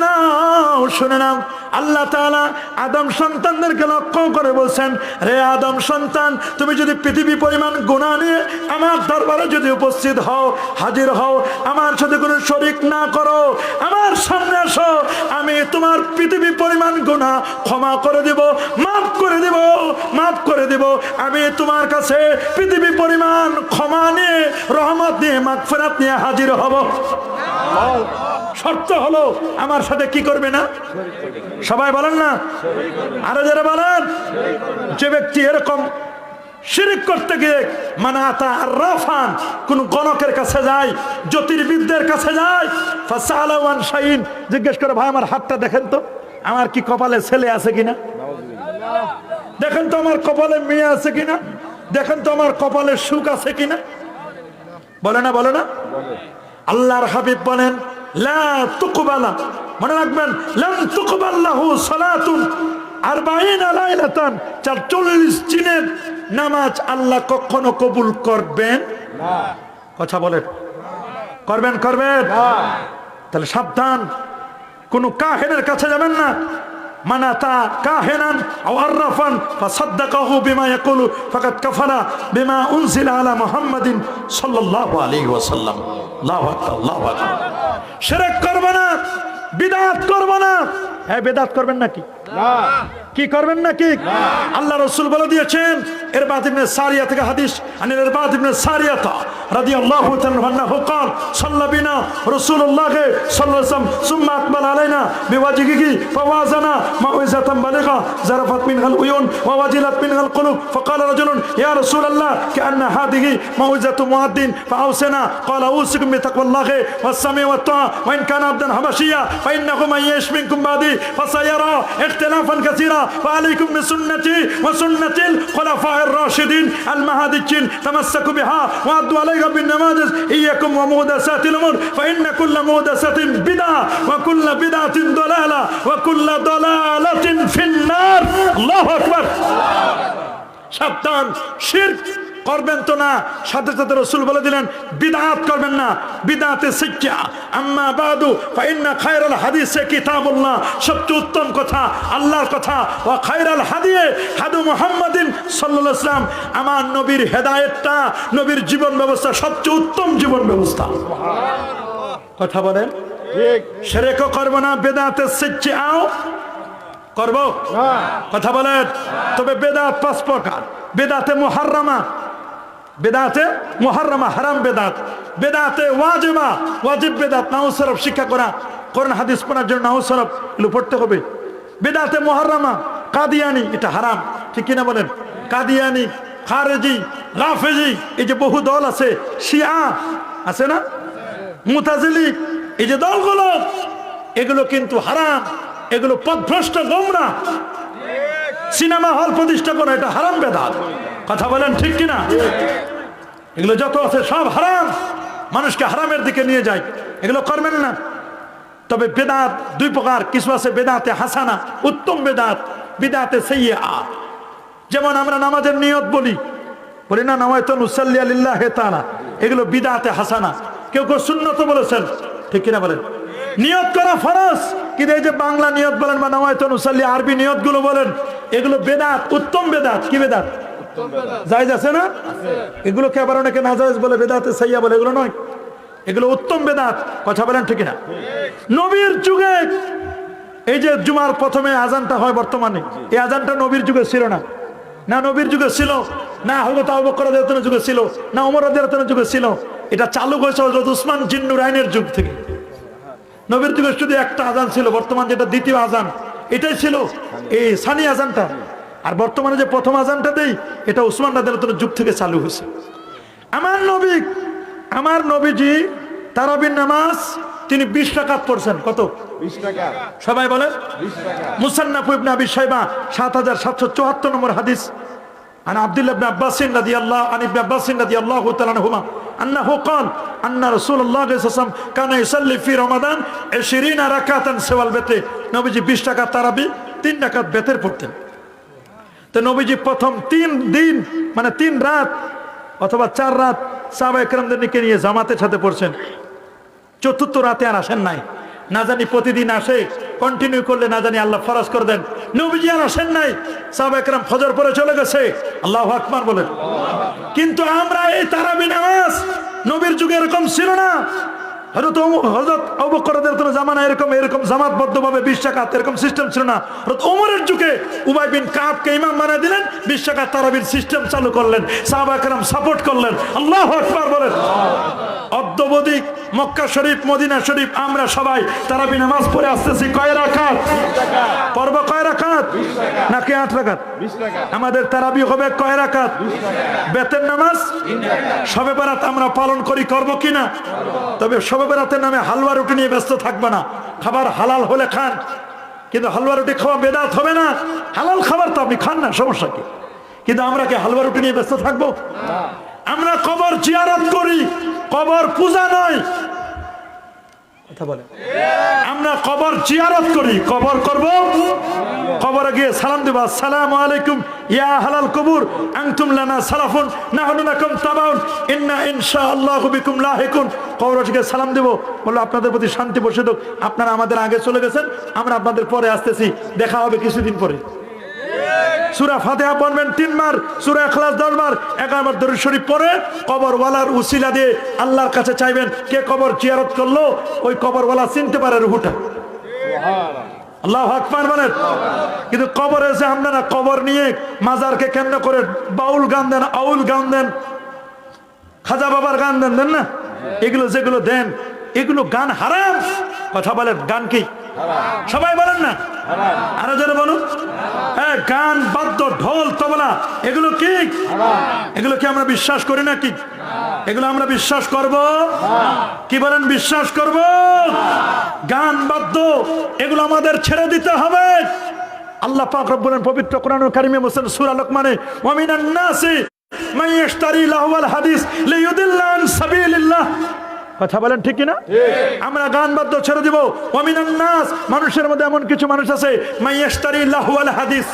নাও, আল্লাহ তাআলা আদম সন্তানদেরকে লক্ষ্য করে বলছেন, রে আদম সন্তান, তুমি যদি পৃথিবী পরিমাণ গুনাহ নিয়ে আমার দরবারে যদি উপস্থিত হও, হাজির হও, আমার সাথে কোনো শরীক না করো, আমার সামনে আসো, আমি তোমার পৃথিবী পরিমাণ গুনাহ ক্ষমা করে দেব, মাফ করে দেব। আমি তোমার কাছে পৃথিবী পরিমাণ ক্ষমা নিয়ে, রহমত নিয়ে, মাগফিরাত নিয়ে হাজির হব। শর্ত হলো আমার সাথে কি করবে না? সবাই বলেন না, আরো যারা বলেন, যে ব্যক্তি এরকম শিরিক করতে গিয়ে মানাতা আর রাফান, কোন গণকের কাছে যায়, জ্যোতির্বিদদের কাছে যায়, ফাসালাওয়ান শাইন, জিজ্ঞেস করে, ভাই আমার হাতটা দেখেন তো, আমার কি কপালে ছেলে আছে কিনা, দেখেন তো আমার কপালে মেয়ে আছে কিনা, দেখেন তো আমার কপালে সুখ আছে কিনা, বলে না? আল্লাহর হাবিব বলেন, লা তুকবালা, মনে রাখবেন, লাম তুকবাল লাহু সালাতুন 40 লাইলাতান, 40 দিনের নামাজ আল্লাহ কখনো কবুল করবেন না। কথা বলেন, করবেন না? তাহলে সাবধান, কোন কাহিনের কাছে যাবেন না। মানাতা কাহিনান আও আররাফান ফাসাদ্দাকাহু বিমা ইয়াকুলু ফাকাদ কাফারা বিমা উনজিলা আলা মুহাম্মাদিন সাল্লাল্লাহু আলাইহি ওয়াসাল্লাম। আল্লাহু আকবার, আল্লাহু আকবার। শিরক করব না, বিদআত করব না। হ্যাঁ, বিদআত করবেন নাকি? না। কি করবেন নাকি? আল্লাহ রাসূল বলে দিয়েছেন, ইরবাদ ইবনে সারিয়া থেকে হাদিস, আনিল ইরবাদ ইবনে সারিয়া রাদিয়াল্লাহু তাআলা আনহু قال صلى بنا رسول الله صلى الله عليه وسلم ثم اقبل علينا بوجهه فوازنا موعظه بليغه زرفت منها العيون ووجلت منها القلوب فقال رجل يا رسول الله كأن هذه موعظه مؤذن فاوصنا قال اوصيكم بتقوى الله والسمع والطاعه وان كان عبدا حبشيا فانه من يعش منكم بعدي فسيرى اختلافا كثيرا فعليكم بسنتي وسنه الخلفاء الراشدين المهديين تمسكوا بها وعدوا عليها بالنماذج إياكم ومحدثات الأمور فإن كل محدثة بدعة وكل بدعة ضلالة وكل ضلالة في النار। الله أكبر। সাবধান, শিরক করবেন তো না, সাথে সাথে রাসূল বলে দিলেন, বিদআত করবেন না, বিদআতে সিজ্জা। আম্মা বাদু ফাইন্না খায়রাল হাদিসে কিতাবুল্লাহ, সবচেয়ে উত্তম কথা আল্লাহর কথা, ওয়া খায়রাল হাদিয়ে হাদু মুহাম্মাদিন সাল্লাল্লাহু আলাইহি ওয়াসাল্লাম, আমার নবীর হেদায়েতটা, নবীর জীবন ব্যবস্থা সবচেয়ে উত্তম জীবন ব্যবস্থা। কথা বলেন, ঠিক। শিরকও করব না, বিদআতে সিজ্জাও করব না। কথা বলেন। তবে বেদাত 5 প্রকার। বেদাতে মুহাররামা, হারাম বেদাত, বেদাতে ওয়াজিবা, ওয়াজিব বেদাত, নাউজ শরফ শিক্ষা করা, কোরআন হাদিস পড়ার জন্য নাউজ শরফ এগুলো পড়তে হবে। বেদাতে মুহাররামা, কাদিয়ানি, এটা হারাম, ঠিক কিনা বলেন? কাদিয়ানি, খারেজি, রাফেজি, এই যে বহু দল আছে, শিয়া আছে না, মুতাজিলি, এই যে দলগুলো, এগুলো কিন্তু হারাম, এগুলো পথভ্রষ্ট গোমরা। সিনেমা হল প্রতিষ্ঠা করা, এটা হারাম বেদাত। কথা বলেন, ঠিক কিনা? এগুলো যত আছে সব হারাম, মানুষকে হারামের দিকে নিয়ে যায়, এগুলো করবেন না। তবে বেদাত 2 প্রকার, কিছু আছে বেদাতে হাসানা, উত্তম বেদাত, বিদাতে সাইয়্যা। যেমন আমরা নামাজের নিয়ত বলি না, নাওয়াইতু নুসাল্লি লিল্লাহি তাআলা, এগুলো বিদাতে হাসানা। কেউ সুন্নত বলেছেন, ঠিক কিনা বলেন? নিয়ত করা ফরজ, কিন্তু এই যে বাংলা নিয়ত বলেন বা নাওয়াইতু নুসাল্লি আরবি নিয়তগুলো বলেন, এগুলো বেদাত, উত্তম বেদাত। কি বেদাত? জায়েজ আছে না? এগুলোকে আবার অনেকে নাজায়েজ বলে, বেদাতে সাইয়া বলে, এগুলো নয়, এগুলো উত্তম বেদাত। কথা বলেন ঠিক না? নবীর যুগে এই যে জুমার প্রথমে আজানটা হয় বর্তমানে, এই আজানটা নবীর যুগে ছিল না। না নবীর যুগে ছিল, না হযরত আবু বকর রাদিয়াল্লাহু আনহু যুগে ছিল, না ওমর রাদিয়াল্লাহু আনহু যুগে ছিল। এটা চালু হয়েছে হযরত উসমান জিন্নুরাইনের যুগ থেকে। নবীর যুগে শুধু একটা আজান ছিল, বর্তমান যেটা দ্বিতীয় আজান, এটাই ছিল এই সানি আজানটা। আর বর্তমানে যে প্রথম আজানটা দেই, এটা উসমান রাদিয়াল্লাহু আনহুর যুগ থেকে চালু হয়েছে। আমার নবীজি তারাবির নামাজ তিনি 20 রাকাত পড়ছেন। কত? 20 টাকা। সবাই বলেন। 20 টাকা। মুসান্নাফ ইবনে আবি শাইবা 7774 নম্বর হাদিস। عن عبد الله بن عباس رضي الله عن ابن عباس رضي الله تعالى عنهما انه قال ان رسول الله صلى الله عليه وسلم كان يصلي في رمضان 20 ركعه سوى البتر। নবীজি 20 রাকাত তারাবি, 3 রাকাত বেতের পড়তেন। তো নবীজি প্রথম 3 দিন মানে 3 রাত অথবা 4 রাত সাহাবায়ে কেরামদেরকে নিয়ে জামাতের সাথে পড়ছেন। চতুর্থ রাতে আর আসেন নাই। না জানি প্রতিদিন আসে, কন্টিনিউ করলে না জানি আল্লাহ ফরজ করে দেন। নবীজি আর আসেন নাই, সাহাবায়ে কেরাম ফজর পরে চলে গেছে। আল্লাহু আকবার বলেন। কিন্তু আমরা এই তারাবি নামাজ নবীর যুগে এরকম ছিল না। হযরত আবু বকর রাদিয়াল্লাহু আনহু জামানায় এরকম জামাতবদ্ধভাবে 20 রাকাত এরকম সিস্টেম ছিল না। হযরত ওমরের যুগে উবাই বিন কাবকে ইমাম বানিয়ে দিলেন, 20 রাকাত তারাবির সিস্টেম চালু করলেন, সাহাবায়ে কেরাম সাপোর্ট করলেন। আল্লাহু আকবার বলেন। অদ্যবধি মক্কা শরীফ, মদিনা শরীফ আমরা সবাই তারাবি নামাজ পড়ে আসতেছি। কয় রাকাত পড়ব? কয় রাকাত? নাকি 8 রাকাত? 20 টাকা। আমাদের তারাবি হবে কয় রাকাত? বেতের নামাজ শবে বরাত আমরা পালন করি, করব কিনা? তবে শবে বরাতের নামে হালুয়া রুটি নিয়ে ব্যস্ত থাকবে না। খাবার হালাল হলে খান, কিন্তু হালুয়া রুটি খাওয়া বেদাত হবে না। হালাল খাবার তো আপনি খান না, সমস্যা কি? কিন্তু আমরা কি হালুয়া রুটি নিয়ে ব্যস্ত থাকবো? আমরা কবর জিয়ারত করি, কবর পূজা নয়। কথা বলে। আমরা কবর জিয়ারত করি, কবর করব, কবরে গিয়ে সালাম দেব, আসসালামু আলাইকুম ইয়া হালাল কবুর আনতুম লানা সালাফুন নাহনু লাকুম তাবাউন ইন্না ইনশাআল্লাহু বিকুম লাহিকুন। কবরে গিয়ে সালাম দেব, বললো আপনাদের প্রতি শান্তি বর্ষিত হোক, আপনারা আমাদের আগে চলে গেছেন, আমরা আপনাদের পরে আসতেছি, দেখা হবে কিছুদিন পরে। সূরা ফাতিহা পড়বেন 3 বার, সূরা ইখলাস 10 বার, 11 বার দরুদ শরীফ পড়ে কবরওয়ালার উসিলা দিয়ে আল্লাহর কাছে চাইবেন। কে কবর জিয়ারত করলো ওই কবরওয়ালা চিনতে পারে রুহটা। আল্লাহু আকবার বলেন। কিন্তু কবরে যে আপনারা কবর নিয়ে মাজারকে কেন্দ্র করে বাউল গান দেন, আউল গান দেন, খাজা বাবার গান দেন, দেন না? এগুলো যেগুলো দেন এগুলো গান হারাম। কথা বলেন, গান কি? সবাই বলেন না? আরো যারা বলুন। হ্যাঁ, গান, বাদ্য, ঢোল, তবলা এগুলো কি? এগুলো কি আমরা বিশ্বাস করি না? কি এগুলো আমরা বিশ্বাস করব? কি বলেন, বিশ্বাস করব? গান, বাদ্য এগুলো আমাদের ছেড়ে দিতে হবে। আল্লাহ পাক রব্বুল আলামিন পবিত্র কোরআনুল কারীমে বলেন সূরা লোকমানে, ওয়া মিনান নাসি মান ইয়াশতারি লাহওয়াল হাদিস লিইউদিল্লা আন সাবিলিল্লাহ। কথা বলেন ঠিক কিনা? আমরা গান বাদ্য ছেড়ে দিব। ওয়া মিনান নাস, মানুষের মধ্যে এমন কিছু মানুষ আছে মান ইয়াশতারি লাহওয়াল হাদিস।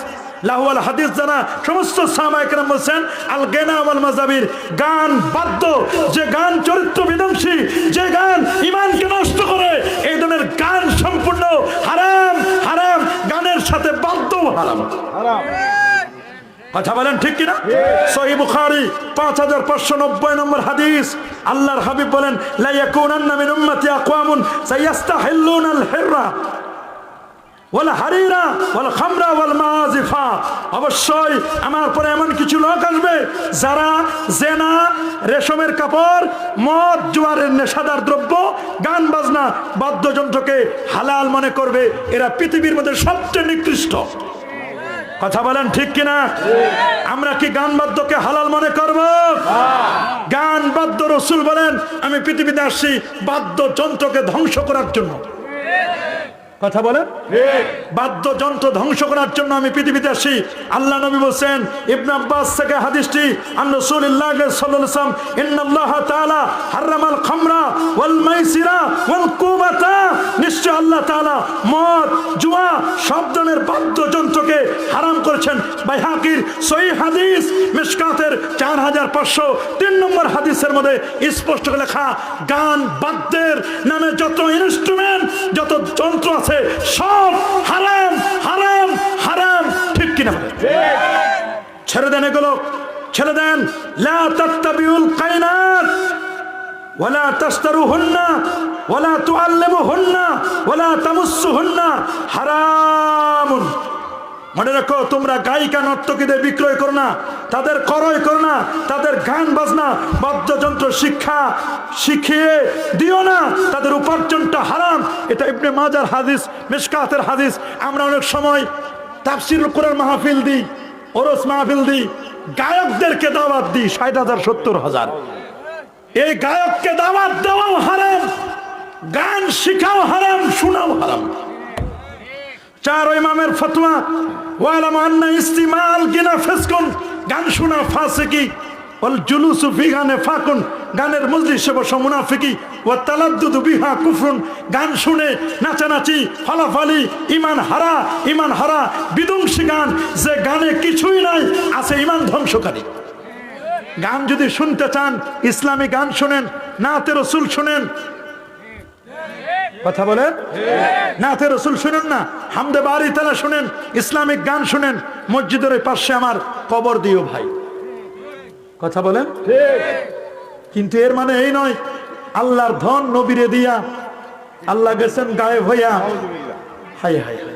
লাহওয়াল হাদিস জানা সমস্ত সাহাবায়ে কেরাম বলেন আল গানা ওয়াল মাযাবির, গান বাদ্য, যে গান চরিত্র বিধ্বংসী, যে গান ঈমানকে নষ্ট করে, এই ধরনের গান সম্পূর্ণ হারাম। হারাম গানের সাথে বাদ্য হারাম। কথা বলেন ঠিক কিনা? সহিহ বুখারী 5590 নম্বর হাদিস। আল্লাহর হাবিব বলেন, লা ইয়াকুনান্না মিন উম্মতি আকওয়ামুন সায়াস্তাহিল্লুনাল হিররা ওয়াল হারিরা ওয়াল খামরা ওয়াল মাযিফা। অবশ্যই আমার পরে এমন কিছু লোক আসবে যারা জেনা, রেশমের কাপড়, মদ, জুয়ারের নেশাদার দ্রব্য, গান বাজনা, বাদ্যযন্ত্রকে হালাল মনে করবে। এরা পৃথিবীর মধ্যে সবচেয়ে নিকৃষ্ট। কথা বলেন ঠিক কিনা? আমরা কি গান বাদ্যকে হালাল মনে করব? গান বাদ্য, রাসূল বলেন আমি পৃথিবীতে আসছি বাদ্যযন্ত্রকে ধ্বংস করার জন্য। কথা বলেন, বাদ্যযন্ত্র ধ্বংস করার জন্য আমি পৃথিবীতে আসি। আল্লাহ নবী বলেন, ইবনে আব্বাস থেকে হাদিসটি, আন রাসূলুল্লাহ সাল্লাল্লাহু আলাইহি ওয়াসাল্লাম, ইন্নাল্লাহ তাআলা হারামাল খামরা ওয়াল মাইসিরা ওয়াল কুবাতা, নিশ্চয় আল্লাহ তাআলা মদ, জুয়া, সব ধরনের বাদ্যযন্ত্রকে হারাম করেছেন। বাইহাকির সহিহ হাদিস, মিশকাতের 4503 নম্বর হাদিসের মধ্যে স্পষ্ট করে লেখা, গান বাদ্যের নামে যত ইনস্ট্রুমেন্ট, যত যন্ত্র আছে সব হারাম, হারাম, হারাম। ঠিক কিনা? ছেড়ে দেন এগুলো। ছেড়ে দেন। লা তাত্তাবিউল কায়নাত ওয়ালা তাশতারুহুন্না ওয়ালা তুআল্লিমুহুন্না ওয়ালা তামুসসুহুন্না হারামুন। মনে রাখো, তোমরা গায়িকা নর্তকীদের বিক্রয় করো না, তাদের ক্রয় করো না, তাদের গান বাজনা বাদ্যযন্ত্র শিখিয়ে দিও না, তাদের উপার্জনটা হারাম। এটা ইবনে মাজার হাদিস, মিশকাতের হাদিস। আমরা অনেক সময় তাফসীরুল কোরআন মাহফিল দিই, ওরস মাহফিল দিই, গায়কদেরকে দাওয়াত দিই ৬০,০০০ ৭০,০০০। এই গায়ককে দাওয়াত দেওয়াও হারাম, গান শিখাও হারাম, শোনাও হারাম। 4 ইমামের ফতোয়া, ওয়ালাম আন্না ইস্তিমাল গিনা ফিসকুন, গান শোনা ফাসিকি, ওয়াল জুলুসু ফিহা নিফাকুন, গানের মজলিসে বসা মুনাফিকি, ওয়া তালাদ্দুদু বিহা কুফরুন, গান শুনে নাচানাচি ফালাফালি ঈমান হারা বিধ্বংসী গান, যে গানে কিছুই নাই, আছে ঈমান ধ্বংসকারী গান। যদি শুনতে চান ইসলামী গান শুনেন, নাতে রাসূল শুনেন। কথা বলেন, নাতে রাসূল শুনেন না, হামদে বারি তাআলা শুনেন, ইসলামিক গান শুনেন। মসজিদের ওই পাশে আমার কবর দিও ভাই। কথা বলেন। কিন্তু এর মানে এই নয় আল্লাহর ধন নবীরে দিয়া আল্লাহ গেছেন গায়েব হইয়া। High high high.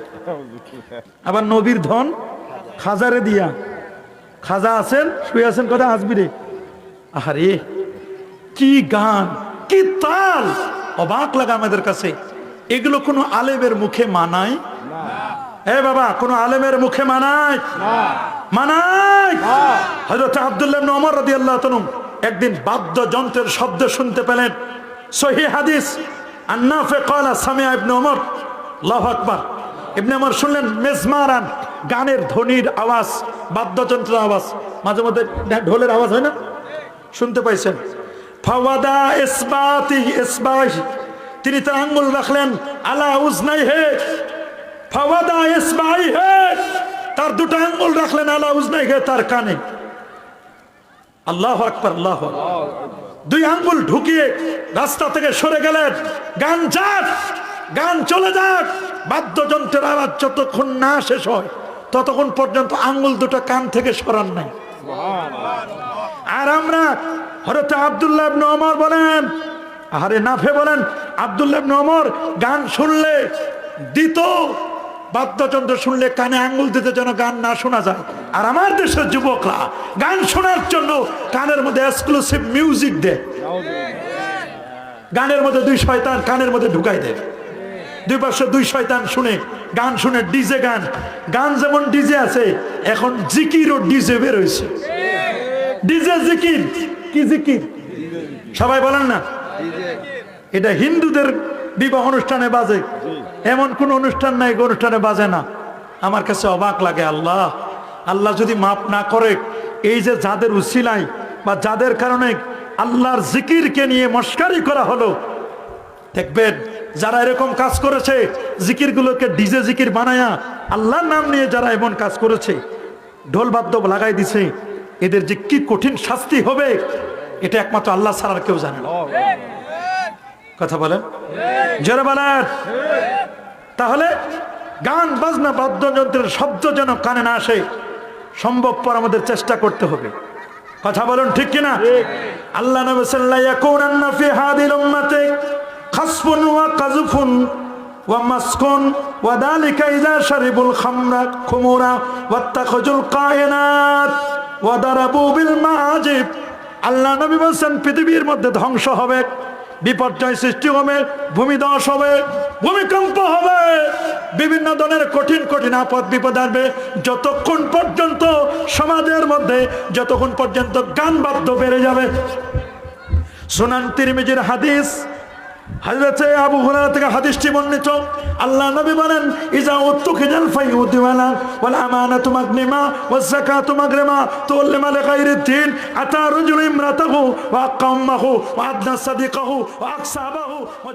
আবার নবীর ধন খাজারে দিয়া, খাজা আছেন শুয়ে আছেন, কথা আসবি রে। আরে কি গান, কি তাল, অবাক লাগে আমাদের কাছে। এগুলো কোনো আলেমের মুখে মানায়? এ বাবা, কোন আলেমের মুখে মানায়? মানায়? হযরত আব্দুল্লাহ ইবনে ওমর রাদিয়াল্লাহু তাআলা একদিন বাদ্যযন্ত্রের শব্দ শুনতে পেলেন। সহিহ হাদিস, আন-নাফি ক্বালা সামিআ ইবনে ওমর, আল্লাহু আকবার। ইবনে ওমর শুনলেন মেজমারান, গানের ধ্বনির আওয়াজ, বাদ্যযন্ত্রের আওয়াজ। মাঝে মধ্যে ঢোলের আওয়াজ হয় না, শুনতে পাইছেন? ফাওয়াদা ইসবাহি, তিনি তার আঙ্গুল রাখলেন আলা উজনাইহি, ফাওয়াদা ইসবাইহি, তার দুটো আঙ্গুল রাখলেন আলা উজনাইহি, তার কানে। আল্লাহু আকবার, আল্লাহু আকবার। 2 আঙ্গুল ঢুকিয়ে রাস্তা থেকে সরে গেলেন। গান যাক, গান চলে যাক, বাদ্যযন্ত্রের আওয়াজ যতক্ষণ না শেষ হয় ততক্ষণ পর্যন্ত আঙ্গুল দুটো কান থেকে সরান নাই। আর আমরা হযরত আব্দুল্লাহ ইবনে ওমর বলেন, আরে নাফে বলেন, আব্দুল্লাহ ইবনে ওমর গান শুনলে দিত, বাদ্যযন্ত্র শুনলে কানে আঙ্গুল দিতে যেন গান না শোনা যায়। আর আমার দেশের যুবকরা গান শোনার জন্য কানের মধ্যে এক্সক্লুসিভ মিউজিক দেয়, গানের মধ্যে 2 শয়তান কানের মধ্যে ঢুকাই দেয়। 2 পাশে 2 শয়তান শুনে গান শুনে, ডিজে গান। গান যেমন ডিজে আছে, এখন জিকিরও ডিজে বের হয়েছে। ডিজে জিকির, কি জিকির সবাই বলেন না? এটা হিন্দুদের বিবাহ অনুষ্ঠানে বাজে, এমন কোন অনুষ্ঠান নাই অনুষ্ঠানে বাজে না। আমার কাছে অবাক লাগে। আল্লাহ যদি মাফ না করে, এই যে যাদের উসিলায় বা যাদের কারণে আল্লাহর জিকিরকে নিয়ে মস্কারি করা হলো, দেখবেন যারা এরকম কাজ করেছে, জিকিরগুলোকে ডিজে জিকির বানায়া আল্লাহর নাম নিয়ে যারা এমন কাজ করেছে, ঢোল বাদ্য লাগাই দিছে, এদের যে কি কঠিন শাস্তি হবে এটা একমাত্র আল্লাহ ছাড়া আর কেউ জানে না। কথা বলেন, জোরে বলেন। তাহলে গান বাজনা বাদ্যযন্ত্রের শব্দ যেন কানে না আসে, সম্ভবপর আমাদের চেষ্টা করতে হবে। কথা বলুন, ঠিক কিনা? আল্লাহ নবী সাল্লাল্লাহু আলাইহি ইয়াকুনান্না ফি হাদিল উম্মতি খাসফুন ওয়া কাযফুন ওয়া মাসকুন ওয়া যালিকা ইযা শারিবুল খুমুরা ওয়াত্তাখাজুল কায়নাত ওয়া দারাবু বিল মাজিব। আল্লাহ নবী বলেন পৃথিবীর মধ্যে ধ্বংস হবে, বিপর্যয় সৃষ্টি হবে, ভূমিধস হবে, ভূমিকম্প হবে, বিভিন্ন ধরনের কঠিন কঠিন আপদ বিপদ আসবে, যতক্ষণ পর্যন্ত সমাজের মধ্যে যতক্ষণ পর্যন্ত গান বাদ্য বেড়ে যাবে। সুনান তিরমিজির হাদিস, হযরত আবু হুরায়রা থেকে হাদিসটি বর্ণিত। আল্লাহ নবী বলেন, ইজা উত্তুখিজাল ফাইউদিওয়ালা ওয়াল আমানাতু মাগনিমা ওয়াজ যাকাতু মাগরিমা তুল্লিমা লিগাইরিদ দিন আতা রাজুলু ইমরাতাহু ওয়া আক্কামাহু ওয়া আদনা সাদিকাহু ওয়া আকসাবাহু ওয়া